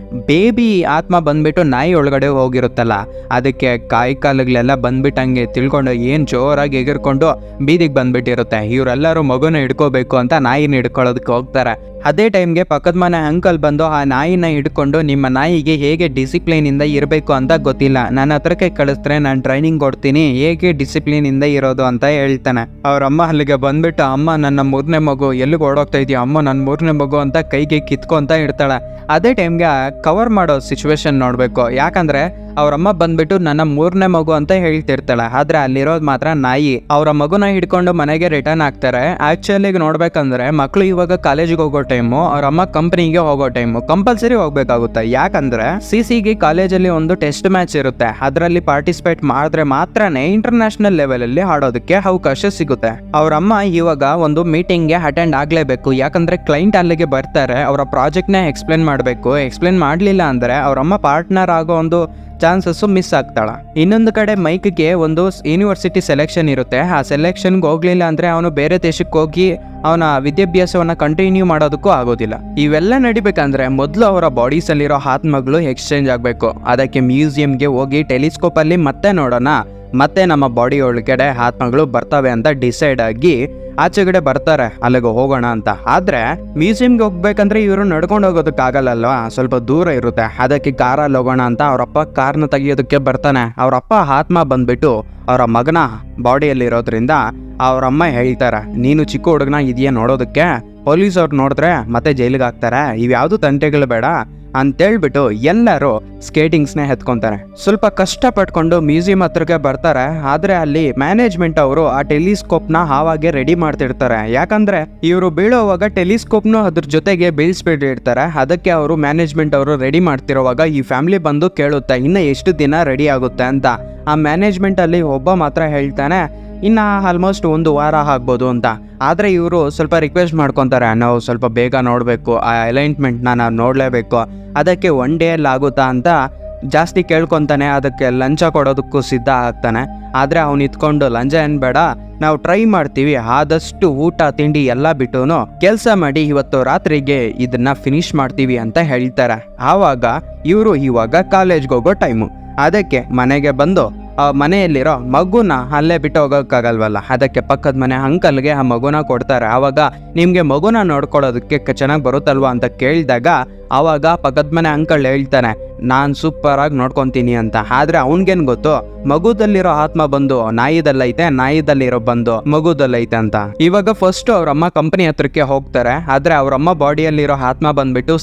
ಬೇಬಿ ಆತ್ಮ ಬಂದ್ಬಿಟ್ಟು ನಾಯಿ ಒಳಗಡೆ ಹೋಗಿರುತ್ತಲ್ಲ, ಅದಕ್ಕೆ ಕಾಲುಗಳೆಲ್ಲ ಬಂದ್ಬಿಟ್ಟಂಗೆ ತಿಳ್ಕೊಂಡು ಏನ್ ಜೋರಾಗಿ ಎಗರ್ಕೊಂಡು ಬೀದಿಗೆ ಬಂದ್ಬಿಟ್ಟಿರುತ್ತೆ. ಇವರೆಲ್ಲರೂ ಮಗುನ ಹಿಡ್ಕೋಬೇಕು ಅಂತ ನಾಯಿನ ಹಿಡ್ಕೊಳ್ಳೋದಕ್ಕೆ ಹೋಗ್ತಾರೆ. ಅದೇ ಟೈಮ್ಗೆ ಪಕ್ಕದ ಮನೆ ಅಂಕಲ್ ಬಂದು ಆ ನಾಯಿನ ಹಿಡ್ಕೊಂಡು, ನಿಮ್ಮ ನಾಯಿಗೆ ಹೇಗೆ ಡಿಸಿಪ್ಲಿನ್ ಇಂದ ಇರಬೇಕು ಅಂತ ಗೊತ್ತಿಲ್ಲ, ನನ್ನ ಹತ್ರಕ್ಕೆ ಕಳಿಸ್ತಾರೆ, ನಾನು ಟ್ರೈನಿಂಗ್ ಕೊಡ್ತೀನಿ ಹೇಗೆ ಡಿಸಿಪ್ಲಿನ್ ಇಂದ ಇರೋದು ಅಂತ ಹೇಳ್ತಾನೆ. ಅವ್ರ ಅಮ್ಮ ಅಲ್ಲಿಗೆ ಬಂದ್ಬಿಟ್ಟು, ಅಮ್ಮ ನನ್ನ 3ನೇ ಮಗು ಎಲ್ಲಿಗೆ ಓಡೋಗ್ತಾ ಇದೆಯಾ ಅಮ್ಮ, ನನ್ನ 3ನೇ ಮಗು ಅಂತ ಕೈಗೆ ಕಿತ್ಕೊಂತ ಇರ್ತಾಳೆ. ಅದೇ ಟೈಮ್ಗೆ ಕವರ್ ಮಾಡೋ ಸಿಚುವೇಶನ್ ನೋಡ್ಬೇಕು. ಯಾಕಂದ್ರೆ ಅವ್ರಮ್ಮ ಬಂದ್ಬಿಟ್ಟು ನನ್ನ 3ನೇ ಮಗು ಅಂತ ಹೇಳ್ತಿರ್ತಾಳೆ, ಆದ್ರೆ ಅಲ್ಲಿರೋದು ಮಾತ್ರ ನಾಯಿ. ಅವರ ಮಗುನ ಹಿಡ್ಕೊಂಡು ಮನೆಗೆ ರಿಟರ್ನ್ ಆಗ್ತಾರೆ. ಆಕ್ಚುಲಿ ನೋಡ್ಬೇಕಂದ್ರೆ ಮಕ್ಕಳು ಇವಾಗ ಕಾಲೇಜಿಗೆ ಹೋಗೋ ಟೈಮು, ಅವ್ರ ಅಮ್ಮ ಕಂಪನಿಗೆ ಹೋಗೋ ಟೈಮು, ಕಂಪಲ್ಸರಿ ಹೋಗ್ಬೇಕಾಗುತ್ತೆ. ಯಾಕಂದ್ರೆ ಸಿಗೆ ಕಾಲೇಜಲ್ಲಿ ಒಂದು ಟೆಸ್ಟ್ ಮ್ಯಾಚ್ ಇರುತ್ತೆ, ಅದರಲ್ಲಿ ಪಾರ್ಟಿಸಿಪೇಟ್ ಮಾಡಿದ್ರೆ ಮಾತ್ರನೇ ಇಂಟರ್ನ್ಯಾಷನಲ್ ಲೆವೆಲ್ ಅಲ್ಲಿ ಆಡೋದಕ್ಕೆ ಅವಕಾಶ ಸಿಗುತ್ತೆ. ಅವ್ರ ಅಮ್ಮ ಇವಾಗ ಒಂದು ಮೀಟಿಂಗ್ಗೆ ಅಟೆಂಡ್ ಆಗ್ಲೇಬೇಕು. ಯಾಕಂದ್ರೆ ಕ್ಲೈಂಟ್ ಅಲ್ಲಿಗೆ ಬರ್ತಾರೆ, ಅವರ ಪ್ರಾಜೆಕ್ಟ್ ನ ಎಕ್ಸ್ಪ್ಲೇನ್ ಮಾಡಬೇಕು. ಎಕ್ಸ್ಪ್ಲೇನ್ ಮಾಡ್ಲಿಲ್ಲ ಅಂದ್ರೆ ಅವ್ರಮ್ಮ ಪಾರ್ಟ್ನರ್ ಆಗೋ ಒಂದು ಚಾನ್ಸಸ್ ಮಿಸ್ ಆಗ್ತಾಳ. ಇನ್ನೊಂದು ಕಡೆ ಮೈಕ್ಗೆ ಒಂದು ಯೂನಿವರ್ಸಿಟಿ ಸೆಲೆಕ್ಷನ್ ಇರುತ್ತೆ. ಆ ಸೆಲೆಕ್ಷನ್ಗೆ ಹೋಗ್ಲಿಲ್ಲ ಅಂದ್ರೆ ಅವನು ಬೇರೆ ದೇಶಕ್ಕೆ ಹೋಗಿ ಅವನ ವಿದ್ಯಾಭ್ಯಾಸವನ್ನ ಕಂಟಿನ್ಯೂ ಮಾಡೋದಕ್ಕೂ ಆಗೋದಿಲ್ಲ. ಇವೆಲ್ಲ ನಡಿಬೇಕಂದ್ರೆ ಮೊದಲು ಅವರ ಬಾಡೀಸ್ ಅಲ್ಲಿರೋ ಆತ್ಮಗಳು ಎಕ್ಸ್ಚೇಂಜ್ ಆಗಬೇಕು. ಅದಕ್ಕೆ ಮ್ಯೂಸಿಯಂಗೆ ಹೋಗಿ ಟೆಲಿಸ್ಕೋಪ್ ಅಲ್ಲಿ ಮತ್ತೆ ನೋಡೋಣ, ಮತ್ತೆ ನಮ್ಮ ಬಾಡಿ ಒಳಗಡೆ ಆತ್ಮಗಳು ಬರ್ತವೆ ಅಂತ ಡಿಸೈಡ್ ಆಗಿ ಆಚೆಗಡೆ ಬರ್ತಾರೆ, ಅಲ್ಲಿಗೆ ಹೋಗೋಣ ಅಂತ. ಆದ್ರೆ ಮ್ಯೂಸಿಯಂಗೆ ಹೋಗ್ಬೇಕಂದ್ರೆ ಇವರು ನಡ್ಕೊಂಡು ಹೋಗೋದಕ್ಕಾಗಲ್ಲಲ್ವಾ, ಸ್ವಲ್ಪ ದೂರ ಇರುತ್ತೆ. ಅದಕ್ಕೆ ಕಾರಲ್ಲಿ ಹೋಗೋಣ ಅಂತ ಅವರಪ್ಪ ಕಾರ್ನ ತೆಗಿಯೋದಕ್ಕೆ ಬರ್ತಾನೆ. ಅವರಪ್ಪ ಆತ್ಮ ಬಂದ್ಬಿಟ್ಟು ಅವರ ಮಗನ ಬಾಡಿಯಲ್ಲಿ ಇರೋದ್ರಿಂದ ಅವರಮ್ಮ ಹೇಳ್ತಾರೆ, ನೀನು ಚಿಕ್ಕ ಹುಡುಗನ ಇದೆಯಾ ನೋಡೋದಕ್ಕೆ, ಪೊಲೀಸ್ ಅವ್ರು ನೋಡಿದ್ರೆ ಮತ್ತೆ ಜೈಲಿಗೆ ಹಾಕ್ತಾರೆ, ಇವ್ಯಾವುದು ತಂಟೆಗಳು ಬೇಡ, ಅಂತೇಳ್ಬಿಟ್ಟು ಎಲ್ಲರೂ ಸ್ಕೇಟಿಂಗ್ಸ್ನೇ ಎತ್ಕೊಂತಾರೆ. ಸ್ವಲ್ಪ ಕಷ್ಟ ಪಟ್ಕೊಂಡು ಮ್ಯೂಸಿಯಂ ಹತ್ರಕ್ಕೆ ಬರ್ತಾರೆ. ಆದ್ರೆ ಅಲ್ಲಿ ಮ್ಯಾನೇಜ್ಮೆಂಟ್ ಅವರು ಆ ಟೆಲಿಸ್ಕೋಪ್ನ ಹಾವಾಗೆ ರೆಡಿ ಮಾಡ್ತಿರ್ತಾರೆ. ಯಾಕಂದ್ರೆ ಇವರು ಬೀಳೋವಾಗ ಟೆಲಿಸ್ಕೋಪ್ನು ಅದ್ರ ಜೊತೆಗೆ ಬೀಳ್ಸ್ಬಿಟ್ಟಿರ್ತಾರೆ. ಅದಕ್ಕೆ ಅವರು ಮ್ಯಾನೇಜ್ಮೆಂಟ್ ಅವರು ರೆಡಿ ಮಾಡ್ತಿರೋವಾಗ ಈ ಫ್ಯಾಮಿಲಿ ಬಂದು ಕೇಳುತ್ತೆ ಇನ್ನು ಎಷ್ಟು ದಿನ ರೆಡಿ ಆಗುತ್ತೆ ಅಂತ. ಆ ಮ್ಯಾನೇಜ್ಮೆಂಟ್ ಅಲ್ಲಿ ಒಬ್ಬ ಮಾತ್ರ ಹೇಳ್ತಾನೆ ಇನ್ನು ಆಲ್ಮೋಸ್ಟ್ 1 ವಾರ ಆಗ್ಬೋದು ಅಂತ. ಆದರೆ ಇವರು ಸ್ವಲ್ಪ ರಿಕ್ವೆಸ್ಟ್ ಮಾಡ್ಕೊತಾರೆ, ನಾವು ಸ್ವಲ್ಪ ಬೇಗ ನೋಡಬೇಕು, ಆ ಅಲೈನ್ಮೆಂಟ್ನ ನಾವು ನೋಡಲೇಬೇಕು, ಅದಕ್ಕೆ 1 ಡೇಯಲ್ಲಿ ಆಗುತ್ತಾ ಅಂತ ಜಾಸ್ತಿ ಕೇಳ್ಕೊತಾನೆ. ಅದಕ್ಕೆ ಲಂಚ ಕೊಡೋದಕ್ಕೂ ಸಿದ್ಧ ಆಗ್ತಾನೆ. ಆದರೆ ಅವ್ನು ಇತ್ಕೊಂಡು ಲಂಚ ಏನು ಬೇಡ, ನಾವು ಟ್ರೈ ಮಾಡ್ತೀವಿ, ಆದಷ್ಟು ಊಟ ತಿಂಡಿ ಎಲ್ಲ ಬಿಟ್ಟು ಕೆಲಸ ಮಾಡಿ ಇವತ್ತು ರಾತ್ರಿಗೆ ಇದನ್ನ ಫಿನಿಶ್ ಮಾಡ್ತೀವಿ ಅಂತ ಹೇಳ್ತಾರೆ. ಆವಾಗ ಇವರು ಇವಾಗ ಕಾಲೇಜ್ಗೆ ಹೋಗೋ ಟೈಮು. ಅದಕ್ಕೆ ಮನೆಗೆ ಬಂದು ಮನೆಯಲ್ಲಿರೋ ಮಗುನ ಅಲ್ಲೇ ಬಿಟ್ಟು ಹೋಗೋಕ್ಕಾಗಲ್ವಲ್ಲ, ಅದಕ್ಕೆ ಪಕ್ಕದ ಮನೆ ಅಂಕಲ್ಗೆ ಆ ಮಗುನ ಕೊಡ್ತಾರೆ. ಆವಾಗ ನಿಮಗೆ ಮಗುನ ನೋಡ್ಕೊಳ್ಳೋದಕ್ಕೆ ಚೆನ್ನಾಗಿ ಬರುತ್ತಲ್ವ ಅಂತ ಕೇಳಿದಾಗ ಆವಾಗ ಪಕ್ಕದ ಮನೆ ಅಂಕಲ್ ಹೇಳ್ತಾನೆ ನಾನು ಸೂಪರಾಗಿ ನೋಡ್ಕೊತೀನಿ ಅಂತ. ಆದರೆ ಅವನಿಗೇನು ಗೊತ್ತು ಮಗುದಲ್ಲಿರೋ ಆತ್ಮ ಬಂದು ನಾಯಿದಲ್ಲೈತೆ, ನಾಯಿದಲ್ಲಿರೋ ಬಂದು ಮಗುದಲ್ಲೈತೆ ಅಂತ. ಇವಾಗ ಫಸ್ಟ್ ಅವ್ರಮ್ಮ ಕಂಪನಿ ಹತ್ರಕ್ಕೆ ಹೋಗ್ತಾರೆ. ಆದರೆ ಅವರಮ್ಮ ಬಾಡಿಯಲ್ಲಿರೋ ಆತ್ಮ ಬಂದ್ಬಿಟ್ಟು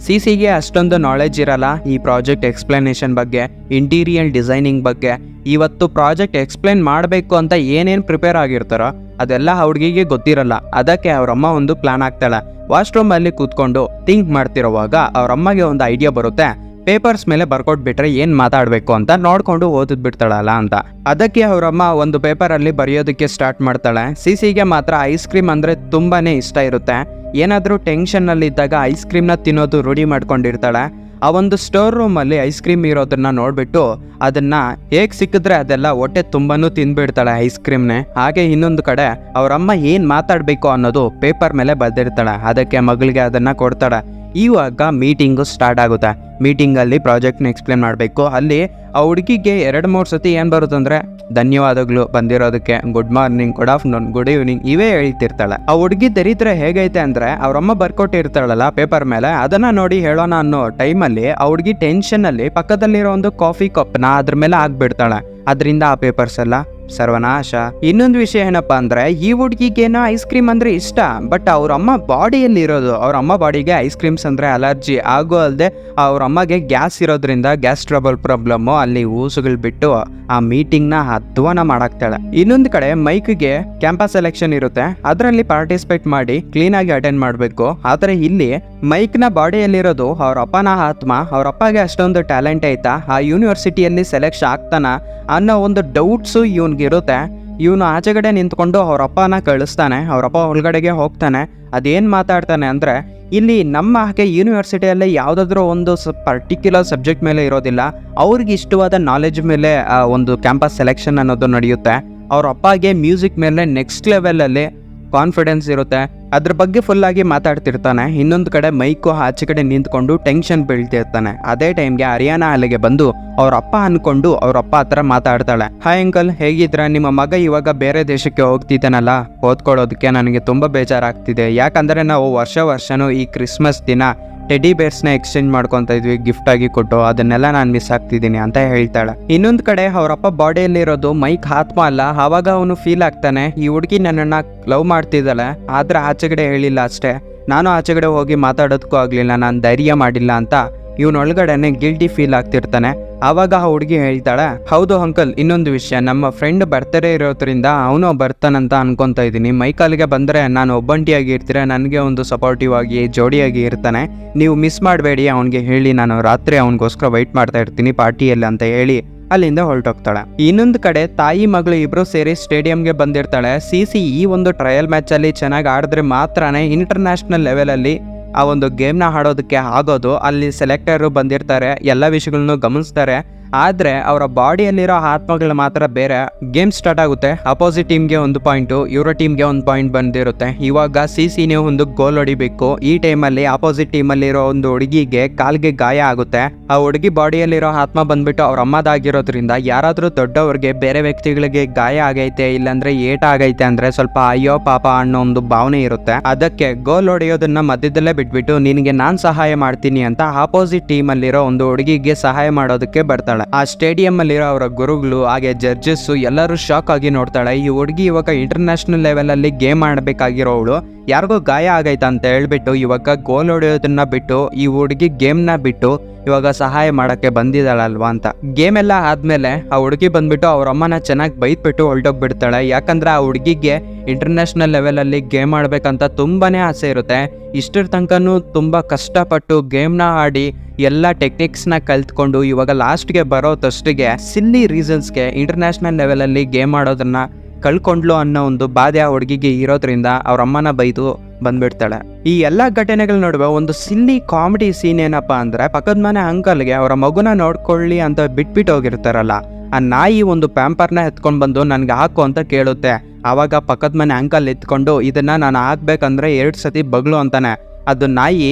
ಸಿಸಿಗೆ ಅಷ್ಟೊಂದು ನಾಲೆಜ್ ಇರಲ್ಲ ಈ ಪ್ರಾಜೆಕ್ಟ್ ಎಕ್ಸ್ಪ್ಲನೇಷನ್ ಬಗ್ಗೆ, ಇಂಟೀರಿಯರ್ ಡಿಸೈನಿಂಗ್ ಬಗ್ಗೆ. ಇವತ್ತು ಪ್ರಾಜೆಕ್ಟ್ ಎಕ್ಸ್ಪ್ಲೇನ್ ಮಾಡಬೇಕು ಅಂತ ಏನೇನು ಪ್ರಿಪೇರ್ ಆಗಿರ್ತಾರೋ ಅದೆಲ್ಲ ಹುಡುಗಿಗೆ ಗೊತ್ತಿರಲ್ಲ. ಅದಕ್ಕೆ ಅವರಮ್ಮ ಒಂದು ಪ್ಲಾನ್ ಆಗ್ತಾಳೆ. ವಾಶ್ರೂಮಲ್ಲಿ ಕೂತ್ಕೊಂಡು ಥಿಂಕ್ ಮಾಡ್ತಿರೋವಾಗ ಅವರಮ್ಮಗೆ ಒಂದು ಐಡಿಯಾ ಬರುತ್ತೆ, ಪೇಪರ್ಸ್ ಮೇಲೆ ಬರ್ಕೊಟ್ಬಿಟ್ರೆ ಏನು ಮಾತಾಡಬೇಕು ಅಂತ ನೋಡ್ಕೊಂಡು ಓದಿದ್ ಬಿಡ್ತಾಳಲ್ಲ ಅಂತ. ಅದಕ್ಕೆ ಅವರಮ್ಮ ಒಂದು ಪೇಪರಲ್ಲಿ ಬರೆಯೋದಕ್ಕೆ ಸ್ಟಾರ್ಟ್ ಮಾಡ್ತಾಳೆ. ಸಿಸಿಗೆ ಮಾತ್ರ ಐಸ್ ಕ್ರೀಮ್ ಅಂದರೆ ತುಂಬಾ ಇಷ್ಟ ಇರುತ್ತೆ. ಏನಾದರೂ ಟೆನ್ಷನ್ನಲ್ಲಿದ್ದಾಗ ಐಸ್ ಕ್ರೀಮ್ನ ತಿನ್ನೋದು ರೂಢಿ ಮಾಡ್ಕೊಂಡಿರ್ತಾಳೆ. ಆ ಒಂದು ಸ್ಟೋರ್ ರೂಮಲ್ಲಿ ಐಸ್ ಕ್ರೀಮ್ ಇರೋದನ್ನ ನೋಡ್ಬಿಟ್ಟು ಅದನ್ನ ಹೇಗೆ ಸಿಕ್ಕಿದ್ರೆ ಅದೆಲ್ಲ ಹೊಟ್ಟೆ ತುಂಬಾನು ತಿಂದ್ಬಿಡ್ತಾಳೆ ಐಸ್ ಕ್ರೀಮ್ನೇ. ಹಾಗೆ ಇನ್ನೊಂದು ಕಡೆ ಅವರಮ್ಮ ಏನು ಮಾತಾಡಬೇಕು ಅನ್ನೋದು ಪೇಪರ್ ಮೇಲೆ ಬರೆದಿರ್ತಾಳೆ. ಅದಕ್ಕೆ ಮಗಳಿಗೆ ಅದನ್ನ ಕೊಡ್ತಾಳೆ. ಇವಾಗ ಮೀಟಿಂಗು ಸ್ಟಾರ್ಟ್ ಆಗುತ್ತೆ. ಮೀಟಿಂಗಲ್ಲಿ ಪ್ರಾಜೆಕ್ಟ್ನ ಎಕ್ಸ್ಪ್ಲೇನ್ ಮಾಡಬೇಕು. ಅಲ್ಲಿ ಆ ಹುಡುಗಿಗೆ 2-3 ಸತಿ ಏನು ಬರುತ್ತಂದ್ರೆ ಧನ್ಯವಾದಗಳು ಬಂದಿರೋದಕ್ಕೆ, good morning, good afternoon, good evening ಇವೇ ಹೇಳ್ತಿರ್ತಾಳೆ. ಆ ಹುಡುಗಿ ದರಿದ್ರೆ ಹೇಗೈತೆ ಅಂದ್ರೆ ಅವರಮ್ಮ ಬರ್ಕೊಟ್ಟಿರ್ತಾಳಲ್ಲ ಪೇಪರ್ ಮೇಲೆ, ಅದನ್ನ ನೋಡಿ ಹೇಳೋಣ ಅನ್ನೋ ಟೈಮಲ್ಲಿ ಆ ಹುಡುಗಿ ಟೆನ್ಷನಲ್ಲಿ ಪಕ್ಕದಲ್ಲಿರೋ ಒಂದು ಕಾಫಿ ಕಪ್ನ ಅದ್ರ ಮೇಲೆ ಹಾಕ್ಬಿಡ್ತಾಳೆ. ಅದರಿಂದ ಆ ಪೇಪರ್ಸ್ ಎಲ್ಲ ಸರ್ವನಾಶ. ಇನ್ನೊಂದು ವಿಷಯ ಏನಪ್ಪಾ ಅಂದ್ರೆ ಈ ಹುಡುಗಿಗೇನೋ ಐಸ್ ಕ್ರೀಮ್ ಅಂದ್ರೆ ಇಷ್ಟ, ಬಟ್ ಅವ್ರ ಅಮ್ಮ ಬಾಡಿಯಲ್ಲಿ ಇರೋದು, ಅವ್ರ ಅಮ್ಮ ಬಾಡಿಗೆ ಐಸ್ ಕ್ರೀಮ್ಸ್ ಅಂದ್ರೆ ಅಲರ್ಜಿ ಆಗೋ ಅಲ್ಲದೆ ಅವ್ರ ಅಮ್ಮಗೆ ಗ್ಯಾಸ್ ಇರೋದ್ರಿಂದ ಗ್ಯಾಸ್ ಟ್ರಬಲ್ ಪ್ರಾಬ್ಲಮ್ಮು. ಅಲ್ಲಿ ಊಸುಗಳು ಬಿಟ್ಟು ಆ ಮೀಟಿಂಗ್ನ ಅಧ್ವಾನ ಮಾಡಾಕ್ತಾಳೆ. ಇನ್ನೊಂದು ಕಡೆ ಮೈಕ್ಗೆ ಕ್ಯಾಂಪಸ್ ಎಲೆಕ್ಷನ್ ಇರುತ್ತೆ, ಅದರಲ್ಲಿ ಪಾರ್ಟಿಸಿಪೇಟ್ ಮಾಡಿ ಕ್ಲೀನ್ ಆಗಿ ಅಟೆಂಡ್ ಮಾಡಬೇಕು. ಆದರೆ ಇಲ್ಲಿ ಮೈಕ್ನ ಬಾಡಿಯಲ್ಲಿರೋದು ಅವ್ರ ಅಪ್ಪನ ಆತ್ಮ. ಅವ್ರ ಅಪ್ಪಗೆ ಅಷ್ಟೊಂದು ಟ್ಯಾಲೆಂಟ್ ಐತಾ, ಆ ಯೂನಿವರ್ಸಿಟಿಯಲ್ಲಿ ಸೆಲೆಕ್ಟ್ ಆಗ್ತಾನ ಅನ್ನೋ ಒಂದು ಡೌಟ್ಸು ಇವನ್ಗಿರುತ್ತೆ. ಇವನು ಆಚೆಗಡೆ ನಿಂತ್ಕೊಂಡು ಅವ್ರ ಅಪ್ಪನ ಕಳಿಸ್ತಾನೆ. ಅವರಪ್ಪ ಒಳಗಡೆಗೆ ಹೋಗ್ತಾನೆ. ಅದೇನು ಮಾತಾಡ್ತಾನೆ ಅಂದರೆ ಇಲ್ಲಿ ನಮ್ಮ ಹಾಗೆ ಯೂನಿವರ್ಸಿಟಿಯಲ್ಲೇ ಯಾವುದಾದ್ರೂ ಒಂದು ಪರ್ಟಿಕ್ಯುಲರ್ ಸಬ್ಜೆಕ್ಟ್ ಮೇಲೆ ಇರೋದಿಲ್ಲ, ಅವ್ರಿಗೆ ಇಷ್ಟವಾದ ನಾಲೆಜ್ ಮೇಲೆ ಒಂದು ಕ್ಯಾಂಪಸ್ ಸೆಲೆಕ್ಷನ್ ಅನ್ನೋದು ನಡೆಯುತ್ತೆ. ಅವ್ರ ಅಪ್ಪಗೆ ಮ್ಯೂಸಿಕ್ ಮೇಲೆ ನೆಕ್ಸ್ಟ್ ಲೆವೆಲಲ್ಲಿ ಕಾನ್ಫಿಡೆನ್ಸ್ ಇರುತ್ತೆ. ಅದ್ರ ಬಗ್ಗೆ ಫುಲ್ಲಾಗಿ ಮಾತಾಡ್ತಿರ್ತಾನೆ. ಇನ್ನೊಂದು ಕಡೆ ಮೈಕು ಆಚೆ ಕಡೆ ನಿಂತ್ಕೊಂಡು ಟೆನ್ಷನ್ ಬೀಳ್ತಿರ್ತಾನೆ. ಅದೇ ಟೈಮ್ಗೆ ಹರಿಯಾಣ ಅಲ್ಲಿಗೆ ಬಂದು ಅವ್ರ ಅಪ್ಪ ಅನ್ಕೊಂಡು ಅವ್ರ ಅಪ್ಪ ಹತ್ರ ಮಾತಾಡ್ತಾಳೆ. Hi uncle, ಹೇಗಿದ್ರ? ನಿಮ್ಮ ಮಗ ಇವಾಗ ಬೇರೆ ದೇಶಕ್ಕೆ ಹೋಗ್ತಿದ್ದಾನಲ್ಲ, ಓದ್ಕೊಳ್ಳೋದಕ್ಕೆ ನನಗೆ ತುಂಬ ಬೇಜಾರಾಗ್ತಿದೆ. ಯಾಕಂದರೆ ನಾವು ವರ್ಷನೂ ಈ ಕ್ರಿಸ್ಮಸ್ ದಿನ ಟೆಡಿ ಬೇರ್ಸ್ನ ಎಕ್ಸ್ಚೇಂಜ್ ಮಾಡ್ಕೊತಾ ಇದ್ವಿ ಗಿಫ್ಟ್ ಆಗಿ ಕೊಟ್ಟು, ಅದನ್ನೆಲ್ಲ ನಾನು ಮಿಸ್ ಆಗ್ತಿದ್ದೀನಿ ಅಂತ ಹೇಳ್ತಾಳೆ. ಇನ್ನೊಂದು ಕಡೆ ಅವರಪ್ಪ ಬಾಡಿಯಲ್ಲಿರೋದು ಮೈಕ್ ಆತ್ಮ ಅಲ್ಲ. ಆವಾಗ ಅವನು ಫೀಲ್ ಆಗ್ತಾನೆ, ಈ ಹುಡುಗಿ ನನ್ನನ್ನು ಲವ್ ಮಾಡ್ತಿದ್ದಾಳೆ, ಆದ್ರೆ ಆಚೆಗಡೆ ಹೇಳಿಲ್ಲ ಅಷ್ಟೇ, ನಾನು ಆಚೆಗಡೆ ಹೋಗಿ ಮಾತಾಡೋದಕ್ಕೂ ಆಗಲಿಲ್ಲ, ನಾನು ಧೈರ್ಯ ಮಾಡಿಲ್ಲ ಅಂತ ಇವನೊಳಗಡೆನೆ ಗಿಲ್ಟಿ ಫೀಲ್ ಆಗ್ತಿರ್ತಾನೆ. ಆವಾಗ ಆ ಹುಡುಗಿ ಹೇಳ್ತಾಳೆ, ಹೌದು ಅಂಕಲ್, ಇನ್ನೊಂದು ವಿಷಯ, ನಮ್ಮ ಫ್ರೆಂಡ್ ಬರ್ತಾರೆ ಇರೋದ್ರಿಂದ ಅವನು ಬರ್ತಾನಂತ ಅನ್ಕೊತಾ ಇದ್ದೀನಿ. ಮೈಕಾಲಿಗೆ ಬಂದರೆ ನಾನು ಒಬ್ಬಂಟಿಯಾಗಿ ಇರ್ತೀರ, ನನಗೆ ಒಂದು ಸಪೋರ್ಟಿವ್ ಆಗಿ ಜೋಡಿಯಾಗಿ ಇರ್ತಾನೆ, ನೀವು ಮಿಸ್ ಮಾಡಬೇಡಿ ಅವನಿಗೆ ಹೇಳಿ, ನಾನು ರಾತ್ರಿ ಅವನಿಗೋಸ್ಕರ ವೆಯ್ಟ್ ಮಾಡ್ತಾ ಇರ್ತೀನಿ ಪಾರ್ಟಿಯಲ್ಲಿ ಅಂತ ಹೇಳಿ ಅಲ್ಲಿಂದ ಹೊರಟೋಗ್ತಾಳೆ. ಇನ್ನೊಂದು ಕಡೆ ತಾಯಿ ಮಗಳು ಇಬ್ರು ಸೇರಿ ಸ್ಟೇಡಿಯಂಗೆ ಬಂದಿರ್ತಾಳೆ. ಸಿಸಿ ಈ ಒಂದು ಟ್ರಯಲ್ ಮ್ಯಾಚ್ ಅಲ್ಲಿ ಚೆನ್ನಾಗಿ ಆಡಿದ್ರೆ ಮಾತ್ರನೇ ಇಂಟರ್ನ್ಯಾಷನಲ್ ಲೆವೆಲಲ್ಲಿ ಆ ಒಂದು ಗೇಮ್ನ ಆಡೋದಕ್ಕೆ ಆಗೋದು. ಅಲ್ಲಿ ಸೆಲೆಕ್ಟರು ಬಂದಿರ್ತಾರೆ, ಎಲ್ಲ ವಿಷಯಗಳನ್ನು ಗಮನಿಸ್ತಾರೆ. ಆದರೆ ಅವರ ಬಾಡಿಯಲ್ಲಿರೋ ಆತ್ಮಗಳು ಮಾತ್ರ ಬೇರೆ. ಗೇಮ್ ಸ್ಟಾರ್ಟ್ ಆಗುತ್ತೆ. ಅಪೋಸಿಟ್ ಟೀಮ್ಗೆ 1 ಪಾಯಿಂಟು, ಇವರ ಟೀಮ್ಗೆ 1 ಪಾಯಿಂಟ್ ಬಂದಿರುತ್ತೆ. ಇವಾಗ ಸಿಸಿನೇ ಒಂದು ಗೋಲ್ ಹೊಡಿಬೇಕು. ಈ ಟೈಮಲ್ಲಿ ಅಪೋಸಿಟ್ ಟೀಮಲ್ಲಿರೋ ಒಂದು ಹುಡುಗಿಗೆ ಕಾಲ್ಗೆ ಗಾಯ ಆಗುತ್ತೆ. ಆ ಹುಡುಗಿ ಬಾಡಿಯಲ್ಲಿರೋ ಆತ್ಮ ಬಂದ್ಬಿಟ್ಟು ಅವ್ರ ಅಮ್ಮದಾಗಿರೋದ್ರಿಂದ ಯಾರಾದರೂ ದೊಡ್ಡವ್ರಿಗೆ ಬೇರೆ ವ್ಯಕ್ತಿಗಳಿಗೆ ಗಾಯ ಆಗೈತೆ ಇಲ್ಲಾಂದ್ರೆ ಏಟ ಆಗೈತೆ ಅಂದ್ರೆ ಸ್ವಲ್ಪ ಅಯ್ಯೋ ಪಾಪ ಅನ್ನೋ ಒಂದು ಭಾವನೆ ಇರುತ್ತೆ. ಅದಕ್ಕೆ ಗೋಲ್ ಹೊಡೆಯೋದನ್ನ ಮಧ್ಯದಲ್ಲೇ ಬಿಟ್ಬಿಟ್ಟು ನಿನಗೆ ನಾನು ಸಹಾಯ ಮಾಡ್ತೀನಿ ಅಂತ ಅಪೋಸಿಟ್ ಟೀಮಲ್ಲಿರೋ ಒಂದು ಹುಡುಗಿಗೆ ಸಹಾಯ ಮಾಡೋದಕ್ಕೆ ಬರ್ತಾಳೆ. ಮಾಡ್ತಾಳೆ. ಆ ಸ್ಟೇಡಿಯಂ ಅಲ್ಲಿರೋ ಅವರ ಗುರುಗಳು ಹಾಗೆ ಜಡ್ಜಸ್ ಎಲ್ಲರೂ ಶಾಕ್ ಆಗಿ ನೋಡ್ತಾಳೆ. ಈ ಹುಡುಗಿ ಇವಾಗ ಇಂಟರ್ನ್ಯಾಷನಲ್ ಲೆವೆಲ್ ಅಲ್ಲಿ ಗೇಮ್ ಆಡ್ಬೇಕಾಗಿರೋವಳು ಯಾರಿಗೋ ಗಾಯ ಆಗೈತ ಅಂತ ಹೇಳ್ಬಿಟ್ಟು ಇವಾಗ ಗೋಲ್ ಹೊಡೆಯೋದನ್ನ ಬಿಟ್ಟು ಈ ಹುಡುಗಿ ಗೇಮ್ನ ಬಿಟ್ಟು ಇವಾಗ ಸಹಾಯ ಮಾಡಕ್ಕೆ ಬಂದಿದ್ದಾಳಲ್ವಾ ಅಂತ. ಗೇಮ್ ಎಲ್ಲ ಆದ್ಮೇಲೆ ಆ ಹುಡುಗಿ ಬಂದ್ಬಿಟ್ಟು ಅವ್ರ ಅಮ್ಮನ ಚೆನ್ನಾಗಿ ಬೈದ್ಬಿಟ್ಟು ಹೊರಟೋಗ್ಬಿಡ್ತಾಳೆ. ಯಾಕಂದ್ರೆ ಆ ಹುಡುಗಿಗೆ ಇಂಟರ್ನ್ಯಾಷನಲ್ ಲೆವೆಲ್ ಅಲ್ಲಿ ಗೇಮ್ ಆಡ್ಬೇಕಂತ ತುಂಬಾನೇ ಆಸೆ ಇರುತ್ತೆ. ಇಷ್ಟರ ತನಕನೂ ತುಂಬಾ ಕಷ್ಟಪಟ್ಟು ಗೇಮ್ನ ಆಡಿ ಎಲ್ಲ ಟೆಕ್ನಿಕ್ಸ್ನ ಕಲ್ತ್ಕೊಂಡು ಇವಾಗ ಲಾಸ್ಟ್ಗೆ ಬರೋದಷ್ಟಿಗೆ ಸಿಲ್ಲಿ ರೀಸನ್ಸ್ಗೆ ಇಂಟರ್ನ್ಯಾಷನಲ್ ಲೆವೆಲ್ ಅಲ್ಲಿ ಗೇಮ್ ಆಡೋದನ್ನ ಕಳ್ಕೊಂಡ್ಲು ಅನ್ನೋ ಒಂದು ಬಾಧೆ ಆ ಹುಡುಗಿಗೆ ಇರೋದ್ರಿಂದ ಅವ್ರ ಅಮ್ಮನ ಬೈದು ಬಂದ್ಬಿಡ್ತಾಳೆ. ಈ ಎಲ್ಲಾ ಘಟನೆಗಳ ನಡುವೆ ಒಂದು ಸಿಲ್ಲಿ ಕಾಮಿಡಿ ಸೀನ್ ಏನಪ್ಪಾ ಅಂದ್ರೆ, ಪಕ್ಕದ ಮನೆ ಅಂಕಲ್ಗೆ ಅವರ ಮಗುನ ನೋಡ್ಕೊಳ್ಳಿ ಅಂತ ಬಿಟ್ಬಿಟ್ಟು ಹೋಗಿರ್ತಾರಲ್ಲ, ಆ ನಾಯಿ ಒಂದು ಪ್ಯಾಂಪರ್ನ ಎತ್ಕೊಂಡ್ ಬಂದು ನನ್ಗೆ ಹಾಕು ಅಂತ ಕೇಳುತ್ತೆ. ಆವಾಗ ಪಕ್ಕದ ಮನೆ ಅಂಕಲ್ ಎತ್ಕೊಂಡು ಇದನ್ನ ನಾನು ಹಾಕ್ಬೇಕಂದ್ರೆ 2 ಸತಿ ಬಗ್ಲು ಅಂತಾನೆ. ಅದು ನಾಯಿ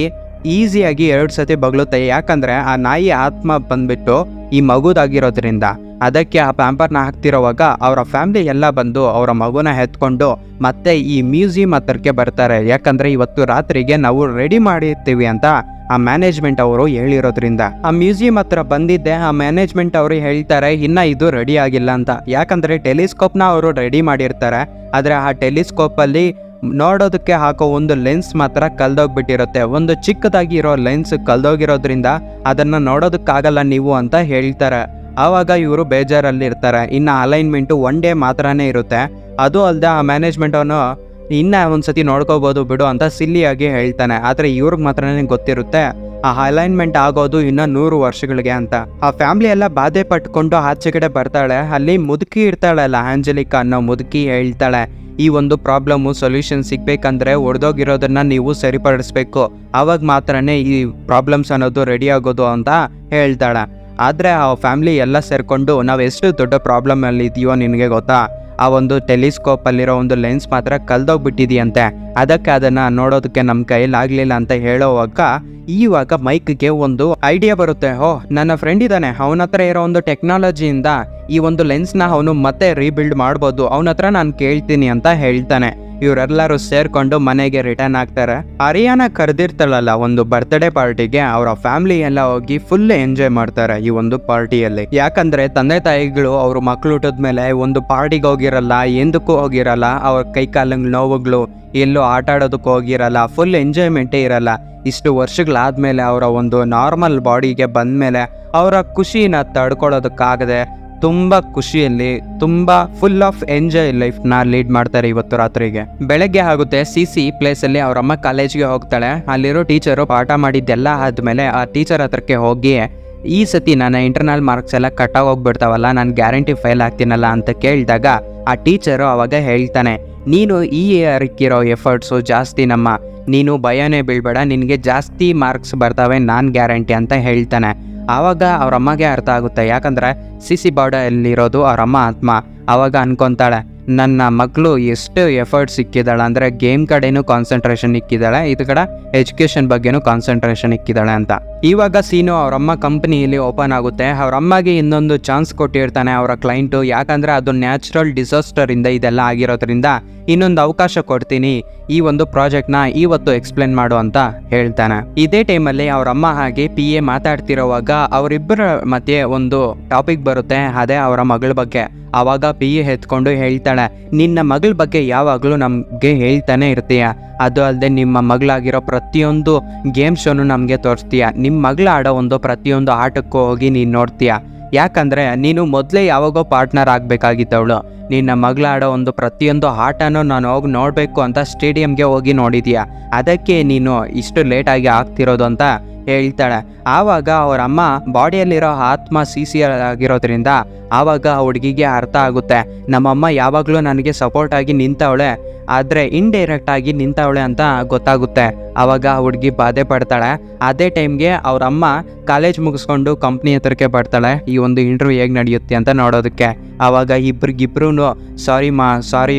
ಈಸಿಯಾಗಿ 2 ಸತಿ ಬಗ್ಳುತ್ತೆ. ಯಾಕಂದ್ರೆ ಆ ನಾಯಿ ಆತ್ಮ ಬಂದ್ಬಿಟ್ಟು ಈ ಮಗುದಾಗಿರೋದ್ರಿಂದ. ಅದಕ್ಕೆ ಆ ಪ್ಯಾಂಪರ್ನ ಹಾಕ್ತಿರೋವಾಗ ಅವರ ಫ್ಯಾಮಿಲಿ ಎಲ್ಲ ಬಂದು ಅವರ ಮಗುನ ಎತ್ಕೊಂಡು ಮತ್ತೆ ಈ ಮ್ಯೂಸಿಯಂ ಹತ್ರಕ್ಕೆ ಬರ್ತಾರೆ. ಯಾಕಂದ್ರೆ ಇವತ್ತು ರಾತ್ರಿಗೆ ನಾವು ರೆಡಿ ಮಾಡಿರ್ತೀವಿ ಅಂತ ಆ ಮ್ಯಾನೇಜ್ಮೆಂಟ್ ಅವರು ಹೇಳಿರೋದ್ರಿಂದ. ಆ ಮ್ಯೂಸಿಯಂ ಹತ್ರ ಬಂದಿದ್ದೆ ಆ ಮ್ಯಾನೇಜ್ಮೆಂಟ್ ಅವರು ಹೇಳ್ತಾರೆ ಇನ್ನ ಇದು ರೆಡಿ ಆಗಿಲ್ಲ ಅಂತ. ಯಾಕಂದ್ರೆ ಟೆಲಿಸ್ಕೋಪ್ನ ಅವರು ರೆಡಿ ಮಾಡಿರ್ತಾರೆ, ಆದ್ರೆ ಆ ಟೆಲಿಸ್ಕೋಪ್ ಅಲ್ಲಿ ನೋಡೋದಕ್ಕೆ ಹಾಕೋ ಒಂದು ಲೆನ್ಸ್ ಮಾತ್ರ ಕಲ್ದೋಗ್ಬಿಟ್ಟಿರುತ್ತೆ. ಒಂದು ಚಿಕ್ಕದಾಗಿ ಇರೋ ಲೆನ್ಸ್ ಕಲ್ದೋಗಿರೋದ್ರಿಂದ ಅದನ್ನ ನೋಡೋದಕ್ಕಾಗಲ್ಲ ನೀವು ಅಂತ ಹೇಳ್ತಾರೆ. ಆವಾಗ ಇವರು ಬೇಜಾರಲ್ಲಿ ಇರ್ತಾರೆ. ಇನ್ನು ಅಲೈನ್ಮೆಂಟು 1 ಡೇ ಮಾತ್ರನೇ ಇರುತ್ತೆ. ಅದು ಅಲ್ಲದೆ ಆ ಮ್ಯಾನೇಜ್ಮೆಂಟ್ ಅವನು ಇನ್ನ ಒಂದ್ಸತಿ ನೋಡ್ಕೋಬಹುದು ಬಿಡು ಅಂತ ಸಿಲ್ಲಿಯಾಗಿ ಹೇಳ್ತಾನೆ. ಆದ್ರೆ ಇವ್ರಿಗೆ ಮಾತ್ರನೇ ಗೊತ್ತಿರುತ್ತೆ ಆ ಅಲೈನ್ಮೆಂಟ್ ಆಗೋದು ಇನ್ನ 100 ವರ್ಷಗಳಿಗೆ ಅಂತ. ಆ ಫ್ಯಾಮಿಲಿ ಎಲ್ಲ ಬಾಧೆ ಪಟ್ಕೊಂಡು ಆಚೆ ಕಡೆ ಬರ್ತಾಳೆ. ಅಲ್ಲಿ ಮುದುಕಿ ಇರ್ತಾಳಲ್ಲ, ಆಂಜಲಿಕಾ ಅನ್ನೋ ಮುದುಕಿ ಹೇಳ್ತಾಳೆ, ಈ ಒಂದು ಪ್ರಾಬ್ಲಮ್ಮು ಸೊಲ್ಯೂಷನ್ ಸಿಗ್ಬೇಕಂದ್ರೆ ಒಡೆದೋಗಿರೋದನ್ನ ನೀವು ಸರಿಪಡಿಸ್ಬೇಕು, ಆವಾಗ ಮಾತ್ರನೇ ಈ ಪ್ರಾಬ್ಲಮ್ಸ್ ಅನ್ನೋದು ರೆಡಿ ಆಗೋದು ಅಂತ ಹೇಳ್ತಾಳೆ. ಆದರೆ ಆ ಫ್ಯಾಮಿಲಿ ಎಲ್ಲ ಸೇರಿಕೊಂಡು ನಾವು ಎಷ್ಟು ದೊಡ್ಡ ಪ್ರಾಬ್ಲಮಲ್ಲಿ ಇದೆಯೋ ನಿನಗೆ ಗೊತ್ತಾ, ಆ ಒಂದು ಟೆಲಿಸ್ಕೋಪಲ್ಲಿರೋ ಒಂದು ಲೆನ್ಸ್ ಮಾತ್ರ ಕಲ್ದೋಗ್ಬಿಟ್ಟಿದೆಯಂತೆ, ಅದಕ್ಕೆ ಅದನ್ನು ನೋಡೋದಕ್ಕೆ ನಮ್ಮ ಕೈಲಾಗಲಿಲ್ಲ ಅಂತ ಹೇಳೋವಾಗ ಇವಾಗ ಮೈಕ್ಗೆ ಒಂದು ಐಡಿಯಾ ಬರುತ್ತೆ. ನನ್ನ ಫ್ರೆಂಡ್ ಇದ್ದಾನೆ, ಅವನ ಹತ್ರ ಇರೋ ಒಂದು ಟೆಕ್ನಾಲಜಿಯಿಂದ ಈ ಒಂದು ಲೆನ್ಸ್ನ ಅವನು ಮತ್ತೆ ರೀಬಿಲ್ಡ್ ಮಾಡ್ಬೋದು, ಅವನ ಹತ್ರ ನಾನು ಕೇಳ್ತೀನಿ ಅಂತ ಹೇಳ್ತಾನೆ. ಇವರೆಲ್ಲರೂ ಸೇರ್ಕೊಂಡು ಮನೆಗೆ ರಿಟರ್ನ್ ಆಗ್ತಾರೆ. ಅರಿಯಾನ ಕರೆದಿರ್ತಾಳಲ್ಲ ಒಂದು ಬರ್ತ್ಡೇ ಪಾರ್ಟಿಗೆ, ಅವರ ಫ್ಯಾಮಿಲಿ ಎಲ್ಲ ಹೋಗಿ ಫುಲ್ ಎಂಜಾಯ್ ಮಾಡ್ತಾರೆ ಈ ಒಂದು ಪಾರ್ಟಿಯಲ್ಲಿ. ಯಾಕಂದ್ರೆ ತಂದೆ ತಾಯಿಗಳು ಅವ್ರ ಮಕ್ಳು ಹುಟ್ಟಿದ್ಮೇಲೆ ಒಂದು ಪಾರ್ಟಿಗೆ ಹೋಗಿರಲ್ಲ, ಎಂದಕ್ಕೂ ಹೋಗಿರಲ್ಲ, ಅವ್ರ ಕೈ ಕಾಲಂಗ್ ನೋವುಗಳು ಎಲ್ಲೂ ಆಟ ಆಡೋದಕ್ಕೂ ಹೋಗಿರಲ್ಲ, ಫುಲ್ ಎಂಜಾಯ್ಮೆಂಟೇ ಇರಲ್ಲ. ಇಷ್ಟು ವರ್ಷಗಳಾದ್ಮೇಲೆ ಅವರ ಒಂದು ನಾರ್ಮಲ್ ಬಾಡಿಗೆ ಬಂದ್ಮೇಲೆ ಅವರ ಖುಷಿನ ತಡ್ಕೊಳ್ಳೋದಕ್ಕಾಗದೆ ತುಂಬಾ ಖುಷಿಯಲ್ಲಿ ತುಂಬಾ ಫುಲ್ ಆಫ್ ಎಂಜಾಯ್ ಲೈಫ್ ನ ಲೀಡ್ ಮಾಡ್ತಾರೆ. ಇವತ್ತು ರಾತ್ರಿಗೆ ಬೆಳಗ್ಗೆ ಆಗುತ್ತೆ. ಸಿಸಿ ಪ್ಲೇಸ್ ಅಲ್ಲಿ ಅವ್ರ ಅಮ್ಮ ಕಾಲೇಜ್ಗೆ ಹೋಗ್ತಾಳೆ. ಅಲ್ಲಿರೋ ಟೀಚರು ಪಾಠ ಮಾಡಿದ್ದೆಲ್ಲ ಆದ್ಮೇಲೆ ಆ ಟೀಚರ್ ಹತ್ರಕ್ಕೆ ಹೋಗಿ ಈ ಸತಿ ನನ್ನ ಇಂಟರ್ನಲ್ ಮಾರ್ಕ್ಸ್ ಎಲ್ಲ ಕಟ್ಟಾಗಿ ಹೋಗ್ಬಿಡ್ತಾವಲ್ಲ, ನಾನು ಗ್ಯಾರಂಟಿ ಫೇಲ್ ಆಗ್ತೀನಲ್ಲ ಅಂತ ಕೇಳಿದಾಗ ಆ ಟೀಚರು ಅವಾಗ ಹೇಳ್ತಾನೆ, ನೀನು ಈ ಇಯರ್ಕಿರೋ ಎಫರ್ಟ್ಸು ಜಾಸ್ತಿ ನಮ್ಮ, ನೀನು ಭಯನೇ ಬೀಳ್ಬೇಡ, ನಿನಗೆ ಜಾಸ್ತಿ ಮಾರ್ಕ್ಸ್ ಬರ್ತವೆ, ನಾನು ಗ್ಯಾರಂಟಿ ಅಂತ ಹೇಳ್ತಾನೆ. ಆವಾಗ ಅವ್ರ ಅಮ್ಮಗೆ ಅರ್ಥ ಆಗುತ್ತೆ. ಯಾಕಂದ್ರೆ ಸಿಸಿ ಬಾರ್ಡಲ್ಲಿರೋದು ಅವ್ರ ಅಮ್ಮ ಆತ್ಮ. ಆವಾಗ ಅನ್ಕೊಂತಾಳೆ, ನನ್ನ ಮಗಳು ಎಷ್ಟು ಎಫರ್ಟ್ ಸಿಕ್ಕಿದಾಳೆ ಅಂದರೆ ಗೇಮ್ ಕಡೆನೂ ಕಾನ್ಸಂಟ್ರೇಷನ್ ಇಕ್ಕಿದ್ದಾಳೆ, ಇದು ಕಡೆ ಎಜುಕೇಷನ್ ಬಗ್ಗೆನೂ ಕಾನ್ಸಂಟ್ರೇಷನ್ ಇಕ್ಕಿದ್ದಾಳೆ ಅಂತ. ಇವಾಗ ಸೀನು ಅವರಮ್ಮ ಕಂಪನಿಯಲ್ಲಿ ಓಪನ್ ಆಗುತ್ತೆ. ಅವರಮ್ಮಗೆ ಇನ್ನೊಂದು ಚಾನ್ಸ್ ಕೊಟ್ಟಿರ್ತಾನೆ ಅವರ ಕ್ಲೈಂಟು. ಯಾಕಂದರೆ ಅದು ನ್ಯಾಚುರಲ್ ಡಿಸಾಸ್ಟರಿಂದ ಇದೆಲ್ಲ ಆಗಿರೋದ್ರಿಂದ ಇನ್ನೊಂದು ಅವಕಾಶ ಕೊಡ್ತೀನಿ, ಈ ಒಂದು ಪ್ರಾಜೆಕ್ಟ್ನ ಇವತ್ತು ಎಕ್ಸ್ಪ್ಲೇನ್ ಮಾಡು ಅಂತ ಹೇಳ್ತಾನೆ. ಇದೇ ಟೈಮಲ್ಲಿ ಅವರಮ್ಮ ಹಾಗೆ PA ಮಾತಾಡ್ತಿರೋವಾಗ ಅವರಿಬ್ಬರ ಮಧ್ಯೆ ಒಂದು ಟಾಪಿಕ್ ಬರುತ್ತೆ, ಅದೇ ಅವರ ಮಗಳ ಬಗ್ಗೆ. ಆವಾಗ PA ಎತ್ಕೊಂಡು ಹೇಳ್ತಾಳೆ, ನಿನ್ನ ಮಗಳ ಬಗ್ಗೆ ಯಾವಾಗಲೂ ನಮಗೆ ಹೇಳ್ತಾನೆ ಇರ್ತೀಯ, ಅದು ಅಲ್ಲದೆ ನಿಮ್ಮ ಮಗಳಾಗಿರೋ ಪ್ರತಿಯೊಂದು ಗೇಮ್ ಶೋನು ನಮಗೆ ತೋರಿಸ್ತೀಯ, ನಿಮ್ಮ ಮಗಳ ಆಡೋ ಒಂದು ಪ್ರತಿಯೊಂದು ಆಟಕ್ಕೂ ಹೋಗಿ ನೀನು ನೋಡ್ತೀಯ. ಯಾಕಂದರೆ ನೀನು ಮೊದಲೇ ಯಾವಾಗೋ ಪಾರ್ಟ್ನರ್ ಆಗಬೇಕಾಗಿದ್ದವಳು, ನಿನ್ನ ಮಗಳ ಆಡೋ ಒಂದು ಪ್ರತಿಯೊಂದು ಆಟನೂ ನಾನು ಹೋಗಿ ನೋಡಬೇಕು ಅಂತ ಸ್ಟೇಡಿಯಂಗೆ ಹೋಗಿ ನೋಡಿದೀಯ, ಅದಕ್ಕೆ ನೀನು ಇಷ್ಟು ಲೇಟಾಗಿ ಆಗ್ತಿರೋದು ಅಂತ ಹೇಳ್ತಾಳೆ. ಆವಾಗ ಅವರ ಅಮ್ಮ ಬಾಡಿಯಲ್ಲಿರೋ ಆತ್ಮ CC ಆಗಿರೋದ್ರಿಂದ ಆವಾಗ ಆ ಹುಡುಗಿಗೆ ಅರ್ಥ ಆಗುತ್ತೆ, ನಮ್ಮಮ್ಮ ಯಾವಾಗಲೂ ನನಗೆ ಸಪೋರ್ಟ್ ಆಗಿ ನಿಂತವಳೆ, ಆದರೆ ಇಂಡೈರೆಕ್ಟ್ ಆಗಿ ನಿಂತವಳೆ ಅಂತ ಗೊತ್ತಾಗುತ್ತೆ. ಆವಾಗ ಆ ಹುಡುಗಿ ಬಾಧೆ ಪಡ್ತಾಳೆ. ಅದೇ ಟೈಮ್ಗೆ ಅವ್ರ ಅಮ್ಮ ಕಾಲೇಜ್ ಮುಗಿಸ್ಕೊಂಡು ಕಂಪ್ನಿ ಹತ್ರಕ್ಕೆ ಬರ್ತಾಳೆ, ಈ ಒಂದು ಇಂಟರ್ವ್ಯೂ ಹೇಗೆ ನಡೆಯುತ್ತೆ ಅಂತ ನೋಡೋದಕ್ಕೆ. ಆವಾಗ ಇಬ್ರಿಗಿಬ್ರು ಸಾರಿ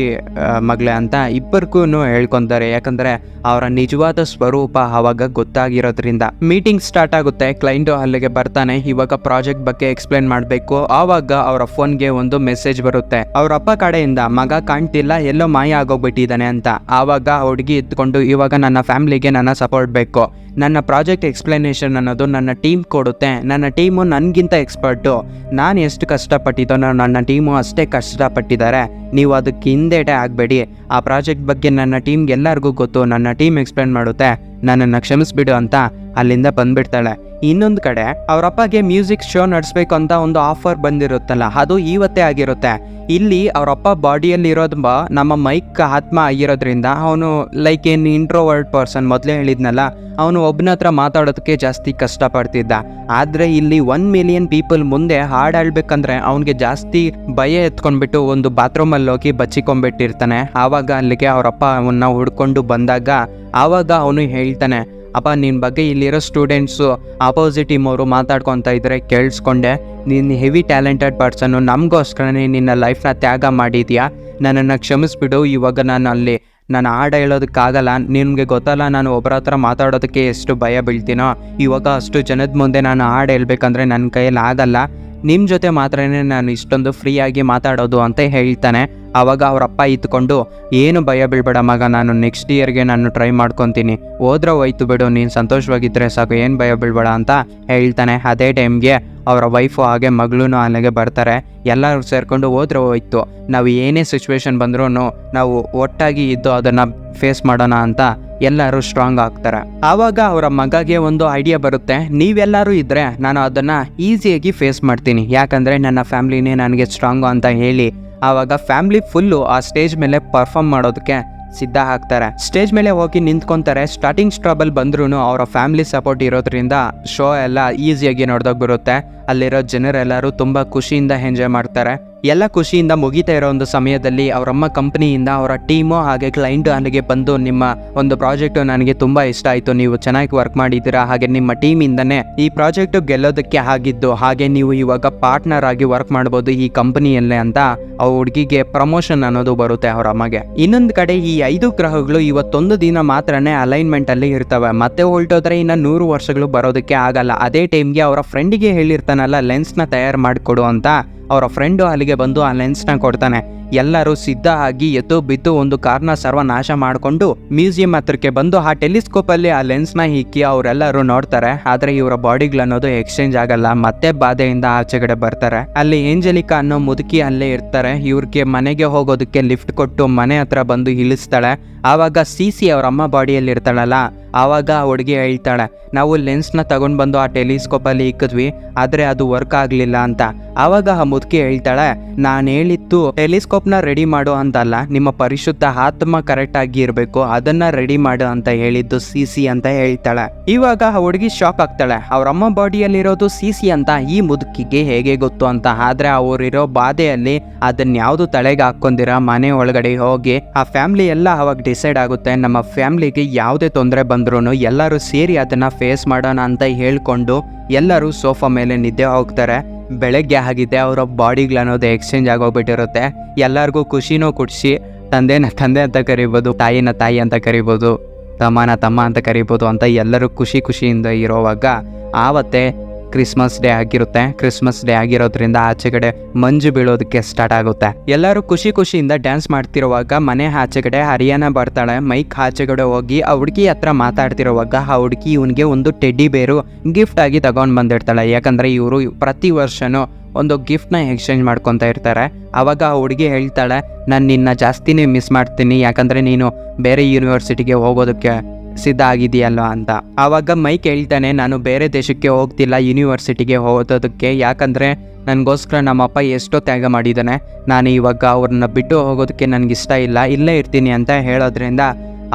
ಮಗಳೇ ಅಂತ ಇಬ್ಬರಿಗೂ ಹೇಳ್ಕೊತಾರೆ. ಯಾಕಂದರೆ ಅವರ ನಿಜವಾದ ಸ್ವರೂಪ ಆವಾಗ ಗೊತ್ತಾಗಿರೋದ್ರಿಂದ. ಮೀಟಿಂಗ್ ಸ್ಟಾರ್ಟ್ ಆಗುತ್ತೆ. ಕ್ಲೈಂಟು ಅಲ್ಲಿಗೆ ಬರ್ತಾನೆ. ಇವಾಗ ಪ್ರಾಜೆಕ್ಟ್ ಬಗ್ಗೆ ಎಕ್ಸ್ಪ್ಲೇನ್ ಮಾಡಬೇಕು. ಆವಾಗ ಅವರ ಫೋನ್ಗೆ ಒಂದು ಮೆಸೇಜ್ ಬರುತ್ತೆ, ಅವ್ರ ಅಪ್ಪ ಕಡೆಯಿಂದ ಮಗ ಕಾಣ್ತಿಲ್ಲ, ಎಲ್ಲೋ ಮಾಯ ಆಗೋಗ್ಬಿಟ್ಟಿದ್ದಾನೆ ಅಂತ. ಆವಾಗ ಹುಡುಗಿ ಎತ್ಕೊಂಡು, ಇವಾಗ ನನ್ನ ಫ್ಯಾಮಿಲಿಗೆ ನನ್ನ ಸಪೋರ್ಟ್ ಬೇಕು, ನನ್ನ ಪ್ರಾಜೆಕ್ಟ್ ಎಕ್ಸ್ಪ್ಲನೇಷನ್ ಅನ್ನೋದು ನನ್ನ ಟೀಮ್ ಕೊಡುತ್ತೆ. ನನ್ನ ಟೀಮು ನನಗಿಂತ ಎಕ್ಸ್ಪರ್ಟು. ನಾನು ಎಷ್ಟು ಕಷ್ಟಪಟ್ಟಿದ್ದೋ ನನ್ನ ಟೀಮು ಅಷ್ಟೇ ಕಷ್ಟಪಟ್ಟಿದ್ದಾರೆ. ನೀವು ಅದಕ್ಕೆ ಹಿಂದೆಡೆ ಆಗಬೇಡಿ. ಆ ಪ್ರಾಜೆಕ್ಟ್ ಬಗ್ಗೆ ನನ್ನ ಟೀಮ್ಗೆ ಎಲ್ಲರಿಗೂ ಗೊತ್ತು. ನನ್ನ ಟೀಮ್ ಎಕ್ಸ್ಪ್ಲೇನ್ ಮಾಡುತ್ತೆ, ನನ್ನನ್ನು ಕ್ಷಮಿಸ್ಬಿಡು ಅಂತ ಅಲ್ಲಿಂದ ಬಂದ್ಬಿಡ್ತಾಳೆ. ಇನ್ನೊಂದು ಕಡೆ ಅವರಪ್ಪಗೆ ಮ್ಯೂಸಿಕ್ ಶೋ ನಡೆಸ್ಬೇಕು ಅಂತ ಒಂದು ಆಫರ್ ಬಂದಿರುತ್ತಲ್ಲ, ಅದು ಇವತ್ತೇ ಆಗಿರುತ್ತೆ. ಇಲ್ಲಿ ಅವರಪ್ಪ ಬಾಡಿಯಲ್ಲಿ ಇರೋದು ನಮ್ಮ ಮೈಕ್ ಆತ್ಮ ಆಗಿರೋದ್ರಿಂದ ಅವನು ಲೈಕ್ ಏನು ಇಂಟ್ರೋವರ್ಡ್ ಪರ್ಸನ್, ಮೊದಲೇ ಹೇಳಿದ್ನಲ್ಲ, ಅವನು ಒಬ್ಬನ ಹತ್ರ ಮಾತಾಡೋದಕ್ಕೆ ಜಾಸ್ತಿ ಕಷ್ಟಪಡ್ತಿದ್ದ. ಆದರೆ ಇಲ್ಲಿ 1 ಮಿಲಿಯನ್ ಪೀಪಲ್ ಮುಂದೆ ಹಾಡು ಹೇಳ್ಬೇಕಂದ್ರೆ ಅವನಿಗೆ ಜಾಸ್ತಿ ಭಯ ಎತ್ಕೊಂಡ್ಬಿಟ್ಟು ಒಂದು ಬಾತ್ರೂಮಲ್ಲಿ ಹೋಗಿ ಬಚ್ಚಿಕೊಂಡ್ಬಿಟ್ಟಿರ್ತಾನೆ. ಆವಾಗ ಅಲ್ಲಿಗೆ ಅವರಪ್ಪ ಅವನ್ನ ಹುಡ್ಕೊಂಡು ಬಂದಾಗ ಆವಾಗ ಅವನು ಹೇಳ್ತಾನೆ, ಅಪ್ಪ ನಿನ್ನ ಬಗ್ಗೆ ಇಲ್ಲಿರೋ ಸ್ಟೂಡೆಂಟ್ಸು ಆಪೋಸಿಟ್ ಟೀಮ್ ಅವರು ಮಾತಾಡ್ಕೊತಾ ಇದ್ರೆ ಕೇಳಿಸ್ಕೊಂಡೆ. ನೀನು ಹೆವಿ ಟ್ಯಾಲೆಂಟೆಡ್ ಪರ್ಸನ್ನು, ನಮಗೋಸ್ಕರನೇ ನಿನ್ನ ಲೈಫ್ನ ತ್ಯಾಗ ಮಾಡಿದ್ಯಾ. ನನ್ನನ್ನು ಕ್ಷಮಿಸ್ಬಿಡು. ಇವಾಗ ನಾನು ಹಾಡು ಹೇಳೋದಕ್ಕಾಗಲ್ಲ. ನಿನಗೆ ಗೊತ್ತಲ್ಲ ನಾನು ಒಬ್ಬರ ಹತ್ರ ಮಾತಾಡೋದಕ್ಕೆ ಎಷ್ಟು ಭಯ ಬೀಳ್ತೀನೋ. ಇವಾಗ ಅಷ್ಟು ಜನದ ಮುಂದೆ ನಾನು ಹಾಡು ಹೇಳ್ಬೇಕಂದ್ರೆ ನನ್ನ ಕೈಯಲ್ಲಿ ಆಗಲ್ಲ. ನಿಮ್ಮ ಜೊತೆ ಮಾತ್ರನೇ ನಾನು ಇಷ್ಟೊಂದು ಫ್ರೀಯಾಗಿ ಮಾತಾಡೋದು ಅಂತ ಹೇಳ್ತಾನೆ. ಆವಾಗ ಅವರಪ್ಪ ಇತ್ಕೊಂಡು, ಏನು ಭಯ ಬೀಳ್ಬೇಡ ಮಗ, ನಾನು ನೆಕ್ಸ್ಟ್ ಇಯರ್ಗೆ ನಾನು ಟ್ರೈ ಮಾಡ್ಕೊತೀನಿ. ಹೋದ್ರೆ ಹೋಯ್ತು ಬಿಡು, ನೀನು ಸಂತೋಷವಾಗಿದ್ದರೆ ಸಾಕು, ಏನು ಭಯ ಬೀಳ್ಬೇಡ ಅಂತ ಹೇಳ್ತಾನೆ. ಅದೇ ಟೈಮ್ಗೆ ಅವರ ವೈಫು ಹಾಗೆ ಮಗಳೂ ಅಲ್ಲಿಗೆ ಬರ್ತಾರೆ. ಎಲ್ಲರೂ ಸೇರಿಕೊಂಡು ಹೋದ್ರೆ ಹೋಯ್ತು, ನಾವು ಏನೇ ಸಿಚುವೇಶನ್ ಬಂದ್ರೂ ನಾವು ಒಟ್ಟಾಗಿ ಇದ್ದು ಅದನ್ನು ಫೇಸ್ ಮಾಡೋಣ ಅಂತ ಎಲ್ಲರೂ ಸ್ಟ್ರಾಂಗ್ ಆಗ್ತಾರೆ. ಆವಾಗ ಅವರ ಮಗಗೆ ಒಂದು ಐಡಿಯಾ ಬರುತ್ತೆ, ನೀವೆಲ್ಲರೂ ಇದ್ದರೆ ನಾನು ಅದನ್ನು ಈಸಿಯಾಗಿ ಫೇಸ್ ಮಾಡ್ತೀನಿ, ಯಾಕಂದರೆ ನನ್ನ ಫ್ಯಾಮ್ಲಿನೇ ನನಗೆ ಸ್ಟ್ರಾಂಗು ಅಂತ ಹೇಳಿ ಆವಾಗ ಫ್ಯಾಮ್ಲಿ ಫುಲ್ಲು ಆ ಸ್ಟೇಜ್ ಮೇಲೆ ಪರ್ಫಾರ್ಮ್ ಮಾಡೋದಕ್ಕೆ ಸಿದ್ಧ ಆಗ್ತಾರೆ. ಸ್ಟೇಜ್ ಮೇಲೆ ಹೋಗಿ ನಿಂತ್ಕೊತಾರೆ. ಸ್ಟಾರ್ಟಿಂಗ್ ಸ್ಟ್ರಬಲ್ ಬಂದ್ರೂ ಅವರ ಫ್ಯಾಮಿಲಿ ಸಪೋರ್ಟ್ ಇರೋದ್ರಿಂದ ಶೋ ಎಲ್ಲ ಈಸಿಯಾಗಿ ನೋಡ್ದಾಗ ಬರುತ್ತೆ. ಅಲ್ಲಿರೋ ಜನರೆಲ್ಲರೂ ತುಂಬ ಖುಷಿಯಿಂದ ಎಂಜಾಯ್ ಮಾಡ್ತಾರೆ. ಎಲ್ಲ ಖುಷಿಯಿಂದ ಮುಗಿತಾ ಇರೋ ಒಂದು ಸಮಯದಲ್ಲಿ ಅವರಮ್ಮ ಕಂಪ್ನಿಯಿಂದ ಅವರ ಟೀಮು ಹಾಗೆ ಕ್ಲೈಂಟ್ ಅಲ್ಲಿಗೆ ಬಂದು, ನಿಮ್ಮ ಒಂದು ಪ್ರಾಜೆಕ್ಟು ನನಗೆ ತುಂಬ ಇಷ್ಟ ಆಯಿತು, ನೀವು ಚೆನ್ನಾಗಿ ವರ್ಕ್ ಮಾಡಿದ್ದೀರಾ, ಹಾಗೆ ನಿಮ್ಮ ಟೀಮಿಂದನೇ ಈ ಪ್ರಾಜೆಕ್ಟು ಗೆಲ್ಲೋದಕ್ಕೆ ಆಗಿದ್ದು, ಹಾಗೆ ನೀವು ಇವಾಗ ಪಾರ್ಟ್ನರ್ ಆಗಿ ವರ್ಕ್ ಮಾಡ್ಬೋದು ಈ ಕಂಪನಿಯಲ್ಲೇ ಅಂತ ಆ ಹುಡುಗಿಗೆ ಪ್ರಮೋಷನ್ ಅನ್ನೋದು ಬರುತ್ತೆ ಅವರ ಅಮ್ಮಗೆ. ಇನ್ನೊಂದು ಕಡೆ ಈ 5 ಗ್ರಹಗಳು ಇವತ್ತೊಂದು ದಿನ ಮಾತ್ರನೇ ಅಲೈನ್ಮೆಂಟ್ ಅಲ್ಲಿ ಇರ್ತವೆ. ಮತ್ತೆ ಹೊರಟೋದ್ರೆ ಇನ್ನು 100 ವರ್ಷಗಳು ಬರೋದಕ್ಕೆ ಆಗಲ್ಲ. ಅದೇ ಟೈಮ್ಗೆ ಅವರ ಫ್ರೆಂಡಿಗೆ ಹೇಳಿರ್ತಾನಲ್ಲ ಲೆನ್ಸ್ನ ತಯಾರು ಮಾಡಿಕೊಡು ಅಂತ, ಅವರ ಫ್ರೆಂಡು ಅಲ್ಲಿಗೆ ಬಂದು ಆ ಲೆನ್ಸ್ನ ಕೊಡ್ತಾನೆ. ಎಲ್ಲರೂ ಸಿದ್ಧ ಆಗಿ ಎದ್ದು ಬಿದ್ದು ಒಂದು ಕಾರ್ನ ಸರ್ವನಾಶ ಮಾಡಿಕೊಂಡು ಮ್ಯೂಸಿಯಂ ಹತ್ರಕ್ಕೆ ಬಂದು ಆ ಟೆಲಿಸ್ಕೋಪಲ್ಲಿ ಆ ಲೆನ್ಸ್ನ ಇಕ್ಕಿ ಅವರೆಲ್ಲರೂ ನೋಡ್ತಾರೆ. ಆದರೆ ಇವರ ಬಾಡಿಗಳನ್ನೋದು ಎಕ್ಸ್ಚೇಂಜ್ ಆಗಲ್ಲ. ಮತ್ತೆ ಬಾಧೆಯಿಂದ ಆಚೆಗಡೆ ಬರ್ತಾರೆ. ಅಲ್ಲಿ ಏಂಜಲಿಕಾ ಅನ್ನೋ ಮುದುಕಿ ಅಲ್ಲೇ ಇರ್ತಾರೆ. ಇವ್ರಿಗೆ ಮನೆಗೆ ಹೋಗೋದಕ್ಕೆ ಲಿಫ್ಟ್ ಕೊಟ್ಟು ಮನೆ ಹತ್ರ ಬಂದು ಇಳಿಸ್ತಾಳೆ. ಆವಾಗ ಸಿಸಿ ಅವ್ರ ಅಮ್ಮ ಬಾಡಿಯಲ್ಲಿ ಇರ್ತಾಳಲ್ಲ, ಆವಾಗ ಆ ಹುಡುಗಿ ಹೇಳ್ತಾಳೆ, ನಾವು ಲೆನ್ಸ್ನ ತಗೊಂಡು ಬಂದು ಆ ಟೆಲಿಸ್ಕೋಪಲ್ಲಿ ಇಕ್ಕಿದ್ವಿ, ಆದರೆ ಅದು ವರ್ಕ್ ಆಗಲಿಲ್ಲ ಅಂತ. ಆವಾಗ ಆ ಮುದುಕಿ ಹೇಳ್ತಾಳೆ, ನಾನು ಹೇಳಿದ್ದು ಟೆಲಿಸ್ಕೋಪ್ನ ರೆಡಿ ಮಾಡು ಅಂತಲ್ಲ, ನಿಮ್ಮ ಪರಿಶುದ್ಧ ಆತ್ಮ ಕರೆಕ್ಟ್ ಆಗಿ ಇರಬೇಕು, ಅದನ್ನ ರೆಡಿ ಮಾಡು ಅಂತ ಹೇಳಿದ್ದು ಸಿಸಿ ಅಂತ ಹೇಳ್ತಾಳೆ. ಇವಾಗ ಆ ಹುಡುಗಿ ಶಾಕ್ ಆಗ್ತಾಳೆ. ಅವ್ರಮ್ಮ ಬಾಡಿಯಲ್ಲಿರೋದು ಸಿಸಿ ಅಂತ ಈ ಮುದುಕಿಗೆ ಹೇಗೆ ಗೊತ್ತು ಅಂತ. ಆದ್ರೆ ಅವರಿರೋ ಬಾಧೆಯಲ್ಲಿ ಅದನ್ನ ಯಾವುದು ತಲೆಗೆ ಹಾಕೊಂಡಿರ ಮನೆ ಒಳಗಡೆ ಹೋಗಿ ಆ ಫ್ಯಾಮಿಲಿ ಎಲ್ಲ ಅವಾಗ ಡಿಸೈಡ್ ಆಗುತ್ತೆ, ನಮ್ಮ ಫ್ಯಾಮಿಲಿಗೆ ಯಾವುದೇ ತೊಂದರೆ ಬಂದ್ರೂ ಎಲ್ಲರೂ ಸೇರಿ ಅದನ್ನ ಫೇಸ್ ಮಾಡೋಣ ಅಂತ ಹೇಳ್ಕೊಂಡು ಎಲ್ಲರೂ ಸೋಫಾ ಮೇಲೆ ನಿದ್ದೆ ಹೋಗ್ತಾರೆ. ಬೆಳಗ್ಗೆ ಆಗಿದೆ, ಅವರ ಬಾಡಿಗಳನ್ನೋದು ಎಕ್ಸ್ಚೇಂಜ್ ಆಗೋಗ್ಬಿಟ್ಟಿರುತ್ತೆ. ಎಲ್ಲರಿಗೂ ಖುಷಿನೂ ಖುಷಿ. ತಂದೆನ ತಂದೆ ಅಂತ ಕರಿಬೋದು, ತಾಯಿನ ತಾಯಿ ಅಂತ ಕರಿಬೋದು, ತಮ್ಮನ ತಮ್ಮ ಅಂತ ಕರಿಬೋದು ಅಂತ ಎಲ್ಲರೂ ಖುಷಿಯಿಂದ ಇರೋವಾಗ ಆವತ್ತೇ ಕ್ರಿಸ್ಮಸ್ ಡೇ ಆಗಿರುತ್ತೆ. ಕ್ರಿಸ್ಮಸ್ ಡೇ ಆಗಿರೋದ್ರಿಂದ ಆಚೆಗಡೆ ಮಂಜು ಬೀಳೋದಕ್ಕೆ ಸ್ಟಾರ್ಟ್ ಆಗುತ್ತೆ. ಎಲ್ಲರೂ ಖುಷಿಯಿಂದ ಡ್ಯಾನ್ಸ್ ಮಾಡ್ತಿರುವಾಗ ಮನೆ ಆಚೆಗಡೆ ಹರಿಯಾಣ ಬರ್ತಾಳೆ. ಮೈಕ್ ಆಚೆಗಡೆ ಹೋಗಿ ಆ ಹುಡುಗಿ ಹತ್ರ ಮಾತಾಡ್ತಿರುವಾಗ ಆ ಹುಡುಗಿ ಇವನಿಗೆ ಒಂದು ಟೆಡ್ಡಿ ಬೇರು ಗಿಫ್ಟ್ ಆಗಿ ತಗೊಂಡು ಬಂದಿರ್ತಾಳೆ. ಯಾಕಂದ್ರೆ ಇವರು ಪ್ರತಿ ವರ್ಷನೂ ಒಂದು ಗಿಫ್ಟ್ನ ಎಕ್ಸ್ಚೇಂಜ್ ಮಾಡ್ಕೊತಾ ಇರ್ತಾರೆ. ಆವಾಗ ಆ ಹುಡುಗಿ ಹೇಳ್ತಾಳೆ, ನಾನು ನಿನ್ನ ಜಾಸ್ತಿನೇ ಮಿಸ್ ಮಾಡ್ತೀನಿ, ಯಾಕಂದರೆ ನೀನು ಬೇರೆ ಯೂನಿವರ್ಸಿಟಿಗೆ ಹೋಗೋದಕ್ಕೆ ಸಿದ್ಧ ಆಗಿದೆಯಲ್ಲ ಅಂತ. ಆವಾಗ ಮೈಕ್ ಹೇಳ್ತಾನೆ, ನಾನು ಬೇರೆ ದೇಶಕ್ಕೆ ಹೋಗ್ತಿಲ್ಲ, ಯೂನಿವರ್ಸಿಟಿಗೆ ಓದೋದಕ್ಕೆ, ಯಾಕಂದರೆ ನನಗೋಸ್ಕರ ನಮ್ಮಪ್ಪ ಎಷ್ಟೋ ತ್ಯಾಗ ಮಾಡಿದ್ದಾನೆ, ನಾನು ಇವಾಗ ಅವ್ರನ್ನ ಬಿಟ್ಟು ಹೋಗೋದಕ್ಕೆ ನನಗಿಷ್ಟ ಇಲ್ಲ, ಇಲ್ಲೇ ಇರ್ತೀನಿ ಅಂತ ಹೇಳೋದ್ರಿಂದ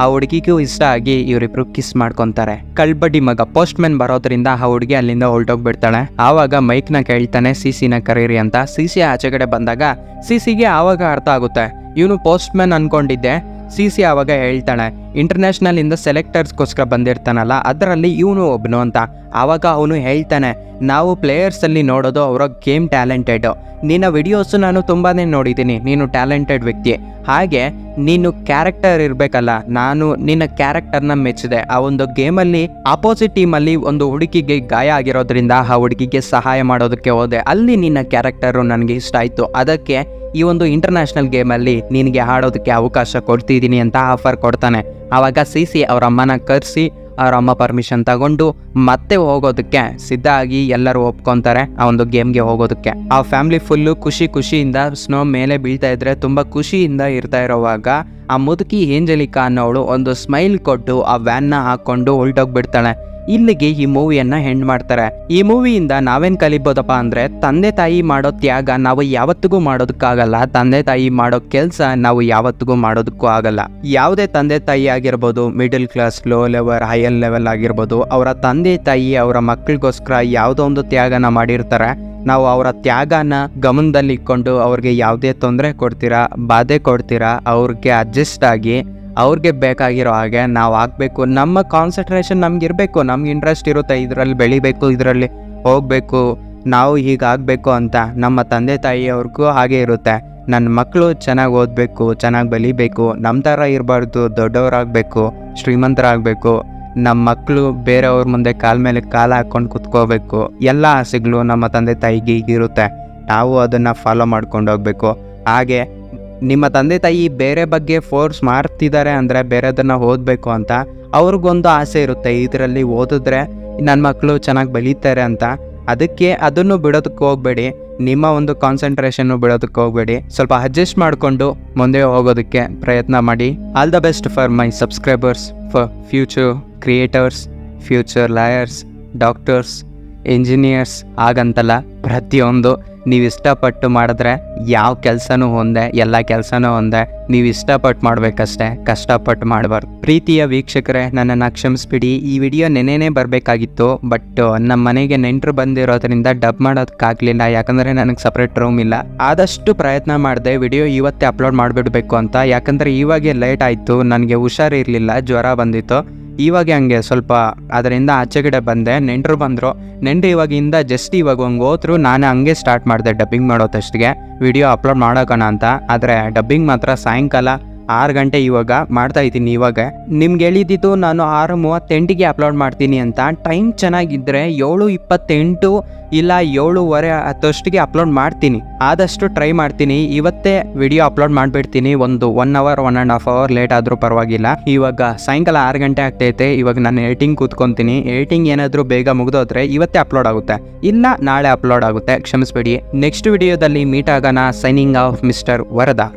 ಆ ಹುಡುಗಿಗೂ ಇಷ್ಟ ಆಗಿ ಇವರಿಬ್ರು ಕಿಸ್ ಮಾಡ್ಕೊತಾರೆ. ಕಳ್ಬಡ್ಡಿ ಮಗ ಪೋಸ್ಟ್ಮನ್ ಬರೋದ್ರಿಂದ ಆ ಹುಡುಗಿ ಅಲ್ಲಿಂದ ಹೊರಟೋಗ್ಬಿಡ್ತಾಳೆ. ಆವಾಗ ಮೈಕ್ನ ಕೇಳ್ತಾನೆ, ಸಿಸಿನ ಕರೀರಿ ಅಂತ. ಸಿಸಿ ಆಚೆಗಡೆ ಬಂದಾಗ ಸಿಸಿಗೆ ಆವಾಗ ಅರ್ಥ ಆಗುತ್ತೆ, ಇವನು ಪೋಸ್ಟ್ಮನ್ ಅನ್ಕೊಂಡಿದ್ದೆ. ಸಿಸಿ ಆವಾಗ ಹೇಳ್ತಾಳೆ, ಇಂಟರ್ನ್ಯಾಷನಲ್ ಇಂದ ಸೆಲೆಕ್ಟರ್ಸ್ಗೋಸ್ಕರ ಬಂದಿರ್ತಾನಲ್ಲ, ಅದರಲ್ಲಿ ಇವನು ಒಬ್ಬನು ಅಂತ. ಆವಾಗ ಅವನು ಹೇಳ್ತಾನೆ, ನಾವು ಪ್ಲೇಯರ್ಸಲ್ಲಿ ನೋಡೋದು ಅವರ ಗೇಮ್ ಟ್ಯಾಲೆಂಟೆಡ್, ನಿನ್ನ ವಿಡಿಯೋಸು ನಾನು ತುಂಬಾ ನೋಡಿದ್ದೀನಿ, ನೀನು ಟ್ಯಾಲೆಂಟೆಡ್ ವ್ಯಕ್ತಿ, ಹಾಗೆ ನೀನು ಕ್ಯಾರೆಕ್ಟರ್ ಇರಬೇಕಲ್ಲ, ನಾನು ನಿನ್ನ ಕ್ಯಾರೆಕ್ಟರ್ನ ಮೆಚ್ಚಿದೆ. ಆ ಒಂದು ಗೇಮಲ್ಲಿ ಆಪೋಸಿಟ್ ಟೀಮಲ್ಲಿ ಒಂದು ಹುಡುಗಿಗೆ ಗಾಯ ಆಗಿರೋದ್ರಿಂದ ಆ ಹುಡುಗಿಗೆ ಸಹಾಯ ಮಾಡೋದಕ್ಕೆ ಹೋದೆ, ಅಲ್ಲಿ ನಿನ್ನ ಕ್ಯಾರೆಕ್ಟರು ನನಗೆ ಇಷ್ಟ ಆಯಿತು, ಅದಕ್ಕೆ ಈ ಒಂದು ಇಂಟರ್ನ್ಯಾಷನಲ್ ಗೇಮಲ್ಲಿ ನಿನಗೆ ಆಡೋದಕ್ಕೆ ಅವಕಾಶ ಕೊಡ್ತಿದ್ದೀನಿ ಅಂತ ಆಫರ್ ಕೊಡ್ತಾನೆ. ಆವಾಗ ಸಿಸಿ ಅವ್ರ ಅಮ್ಮನ ಕರೆಸಿ ಅವ್ರ ಅಮ್ಮ ಪರ್ಮಿಷನ್ ತಗೊಂಡು ಮತ್ತೆ ಹೋಗೋದಕ್ಕೆ ಸಿದ್ಧ ಆಗಿ ಎಲ್ಲರೂ ಒಪ್ಕೊಂತಾರೆ ಆ ಒಂದು ಗೇಮ್ಗೆ ಹೋಗೋದಕ್ಕೆ. ಆ ಫ್ಯಾಮಿಲಿ ಫುಲ್ಲು ಖುಷಿಯಿಂದ ಸ್ನೋ ಮೇಲೆ ಬೀಳ್ತಾ ಇದ್ರೆ ತುಂಬಾ ಖುಷಿಯಿಂದ ಇರ್ತಾ ಇರೋವಾಗ ಆ ಮುದುಕಿ ಏಂಜಲಿಕಾ ಅನ್ನೋಳು ಒಂದು ಸ್ಮೈಲ್ ಕೊಟ್ಟು ಆ ವ್ಯಾನ್ನ ಹಾಕೊಂಡು ಹೊಲ್ಟೋಗ್ಬಿಡ್ತಾಳೆ. ಇಲ್ಲಿಗೆ ಈ ಮೂವಿಯನ್ನ ಎಂಡ್ ಮಾಡ್ತಾರೆ. ಈ ಮೂವಿಯಿಂದ ನಾವೇನ್ ಕಲಿಬೋದಪ್ಪ ಅಂದ್ರೆ ತಂದೆ ತಾಯಿ ಮಾಡೋ ತ್ಯಾಗ ನಾವು ಯಾವತ್ತಿಗೂ ಮಾಡೋದಕ್ಕಾಗಲ್ಲ, ತಂದೆ ತಾಯಿ ಮಾಡೋ ಕೆಲಸ ನಾವು ಯಾವತ್ತಿಗೂ ಮಾಡೋದಕ್ಕೂ ಆಗಲ್ಲ. ಯಾವುದೇ ತಂದೆ ತಾಯಿ ಆಗಿರ್ಬೋದು, middle class, low level, higher level ಆಗಿರ್ಬೋದು, ಅವರ ತಂದೆ ತಾಯಿ ಅವರ ಮಕ್ಕಳಿಗೋಸ್ಕರ ಯಾವುದೋ ಒಂದು ತ್ಯಾಗನ ಮಾಡಿರ್ತಾರೆ. ನಾವು ಅವರ ತ್ಯಾಗನ ಗಮನದಲ್ಲಿ ಇಟ್ಕೊಂಡು ಅವ್ರಿಗೆ ಯಾವುದೇ ತೊಂದರೆ ಕೊಡ್ತೀರಾ, ಬಾಧೆ ಕೊಡ್ತೀರಾ, ಅವ್ರಿಗೆ ಅಡ್ಜಸ್ಟ್ ಆಗಿ ಅವ್ರಿಗೆ ಬೇಕಾಗಿರೋ ಹಾಗೆ ನಾವು ಆಗಬೇಕು. ನಮ್ಮ ಕಾನ್ಸಂಟ್ರೇಷನ್ ನಮ್ಗೆ ಇರಬೇಕು, ನಮ್ಗೆ ಇಂಟ್ರೆಸ್ಟ್ ಇರುತ್ತೆ, ಇದರಲ್ಲಿ ಬೆಳಿಬೇಕು, ಇದರಲ್ಲಿ ಹೋಗಬೇಕು, ನಾವು ಹೀಗಾಗಬೇಕು ಅಂತ. ನಮ್ಮ ತಂದೆ ತಾಯಿಯವ್ರಿಗೂ ಹಾಗೆ ಇರುತ್ತೆ, ನನ್ನ ಮಕ್ಕಳು ಚೆನ್ನಾಗಿ ಓದಬೇಕು, ಚೆನ್ನಾಗಿ ಬೆಳಿಬೇಕು, ನಮ್ಮ ಥರ ಇರಬಾರ್ದು, ದೊಡ್ಡವರಾಗಬೇಕು, ಶ್ರೀಮಂತರಾಗಬೇಕು, ನಮ್ಮ ಮಕ್ಕಳು ಬೇರೆಯವ್ರ ಮುಂದೆ ಕಾಲ ಮೇಲೆ ಕಾಲ ಹಾಕ್ಕೊಂಡು ಕುತ್ಕೋಬೇಕು. ಎಲ್ಲ ಆಸೆಗಳು ನಮ್ಮ ತಂದೆ ತಾಯಿಗೆ ಈಗಿರುತ್ತೆ, ನಾವು ಅದನ್ನು ಫಾಲೋ ಮಾಡ್ಕೊಂಡು ಹೋಗಬೇಕು. ಹಾಗೆ ನಿಮ್ಮ ತಂದೆ ತಾಯಿ ಬೇರೆ ಬಗ್ಗೆ ಫೋರ್ಸ್ ಮಾಡ್ತಿದ್ದಾರೆ ಅಂದರೆ ಬೇರೆದನ್ನು ಓದಬೇಕು ಅಂತ ಅವ್ರಿಗೊಂದು ಆಸೆ ಇರುತ್ತೆ, ಇದರಲ್ಲಿ ಓದಿದ್ರೆ ನನ್ನ ಮಕ್ಕಳು ಚೆನ್ನಾಗಿ ಬೆಳೀತಾರೆ ಅಂತ. ಅದಕ್ಕೆ ಅದನ್ನು ಬಿಡೋದಕ್ಕೆ ಹೋಗಬೇಡಿ, ನಿಮ್ಮ ಒಂದು ಕಾನ್ಸಂಟ್ರೇಷನ್ನು ಬಿಡೋದಕ್ಕೆ ಹೋಗಬೇಡಿ. ಸ್ವಲ್ಪ ಅಡ್ಜಸ್ಟ್ ಮಾಡಿಕೊಂಡು ಮುಂದೆ ಹೋಗೋದಕ್ಕೆ ಪ್ರಯತ್ನ ಮಾಡಿ. All the best for my subscribers, for future creators, future lawyers, doctors, engineers ಆಗಂತಲ್ಲ, ಪ್ರತಿಯೊಂದು ನೀವು ಇಷ್ಟಪಟ್ಟು ಮಾಡಿದ್ರೆ ಯಾವ ಕೆಲಸನೂ ಒಂದೇ, ಎಲ್ಲ ಕೆಲಸನೂ ಒಂದೇ. ನೀವು ಇಷ್ಟಪಟ್ಟು ಮಾಡಬೇಕಷ್ಟೇ, ಕಷ್ಟಪಟ್ಟು ಮಾಡಬಾರ್ದು. ಪ್ರೀತಿಯ ವೀಕ್ಷಕರೇ, ನನ್ನನ್ನು ಕ್ಷಮಿಸ್ಬಿಡಿ. ಈ ವಿಡಿಯೋ ನೆನೆನೇ ಬರಬೇಕಾಗಿತ್ತು, ಬಟ್ ನಮ್ಮ ಮನೆಗೆ ನೆಂಟರು ಬಂದಿರೋದ್ರಿಂದ ಡಬ್ ಮಾಡೋದಕ್ಕಾಗಲಿಲ್ಲ, ಯಾಕಂದರೆ ನನಗೆ ಸಪ್ರೇಟ್ ರೂಮ್ ಇಲ್ಲ. ಆದಷ್ಟು ಪ್ರಯತ್ನ ಮಾಡಿದೆ ವಿಡಿಯೋ ಇವತ್ತೇ ಅಪ್ಲೋಡ್ ಮಾಡಿಬಿಡ್ಬೇಕು ಅಂತ, ಯಾಕಂದರೆ ಇವಾಗೆ ಲೇಟ್ ಆಯಿತು, ನನಗೆ ಹುಷಾರಿರಲಿಲ್ಲ, ಜ್ವರ ಬಂದಿತ್ತು. ಇವಾಗ ಹಂಗೆ ಸ್ವಲ್ಪ ಅದರಿಂದ ಆಚೆಗಡೆ ಬಂದೆ, ನೆಂಟರು ಬಂದರು. ನೆಂಟರು ಇವಾಗಿಂದ ಜಸ್ಟ್ ಇವಾಗ ಹಂಗೆ ಹೋದ್ರು, ನಾನು ಹಂಗೆ ಸ್ಟಾರ್ಟ್ ಮಾಡಿದೆ ಡಬ್ಬಿಂಗ್ ಮಾಡೋದಷ್ಟಿಗೆ ವಿಡಿಯೋ ಅಪ್ಲೋಡ್ ಮಾಡೋಕೋಣ ಅಂತ. ಆದರೆ ಡಬ್ಬಿಂಗ್ ಮಾತ್ರ ಸಾಯಂಕಾಲ 6 ಗಂಟೆ ಇವಾಗ ಮಾಡ್ತಾ ಇದ್ದೀನಿ. ಇವಾಗ ನಿಮ್ಗೆ ಹೇಳಿದ್ದು ನಾನು 6:38ಗೆ ಅಪ್ಲೋಡ್ ಮಾಡ್ತೀನಿ ಅಂತ. ಟೈಮ್ ಚೆನ್ನಾಗಿದ್ದರೆ 7:28 ಇಲ್ಲ 7:15 ಅಷ್ಟೊತ್ತಿಗೆ ಅಪ್ಲೋಡ್ ಮಾಡ್ತೀನಿ. ಆದಷ್ಟು ಟ್ರೈ ಮಾಡ್ತೀನಿ, ಇವತ್ತೇ ವಿಡಿಯೋ ಅಪ್ಲೋಡ್ ಮಾಡಿಬಿಡ್ತೀನಿ. 1 ಅವರ್ 1.5 ಅವರ್ ಲೇಟ್ ಆದರೂ ಪರವಾಗಿಲ್ಲ. ಇವಾಗ ಸಾಯಂಕಾಲ 6 ಗಂಟೆ ಆಗ್ತೈತೆ. ಇವಾಗ ನಾನು ಎಡಿಟಿಂಗ್ ಕೂತ್ಕೊತೀನಿ. ಎಡಿಟಿಂಗ್ ಏನಾದರೂ ಬೇಗ ಮುಗಿದೋದ್ರೆ ಇವತ್ತೇ ಅಪ್ಲೋಡ್ ಆಗುತ್ತೆ, ಇಲ್ಲ ನಾಳೆ ಅಪ್ಲೋಡ್ ಆಗುತ್ತೆ, ಕ್ಷಮಿಸ್ಬೇಡಿ. ನೆಕ್ಸ್ಟ್ ವಿಡಿಯೋದಲ್ಲಿ ಮೀಟ್ ಆಗೋಣ. Signing off mister Varada.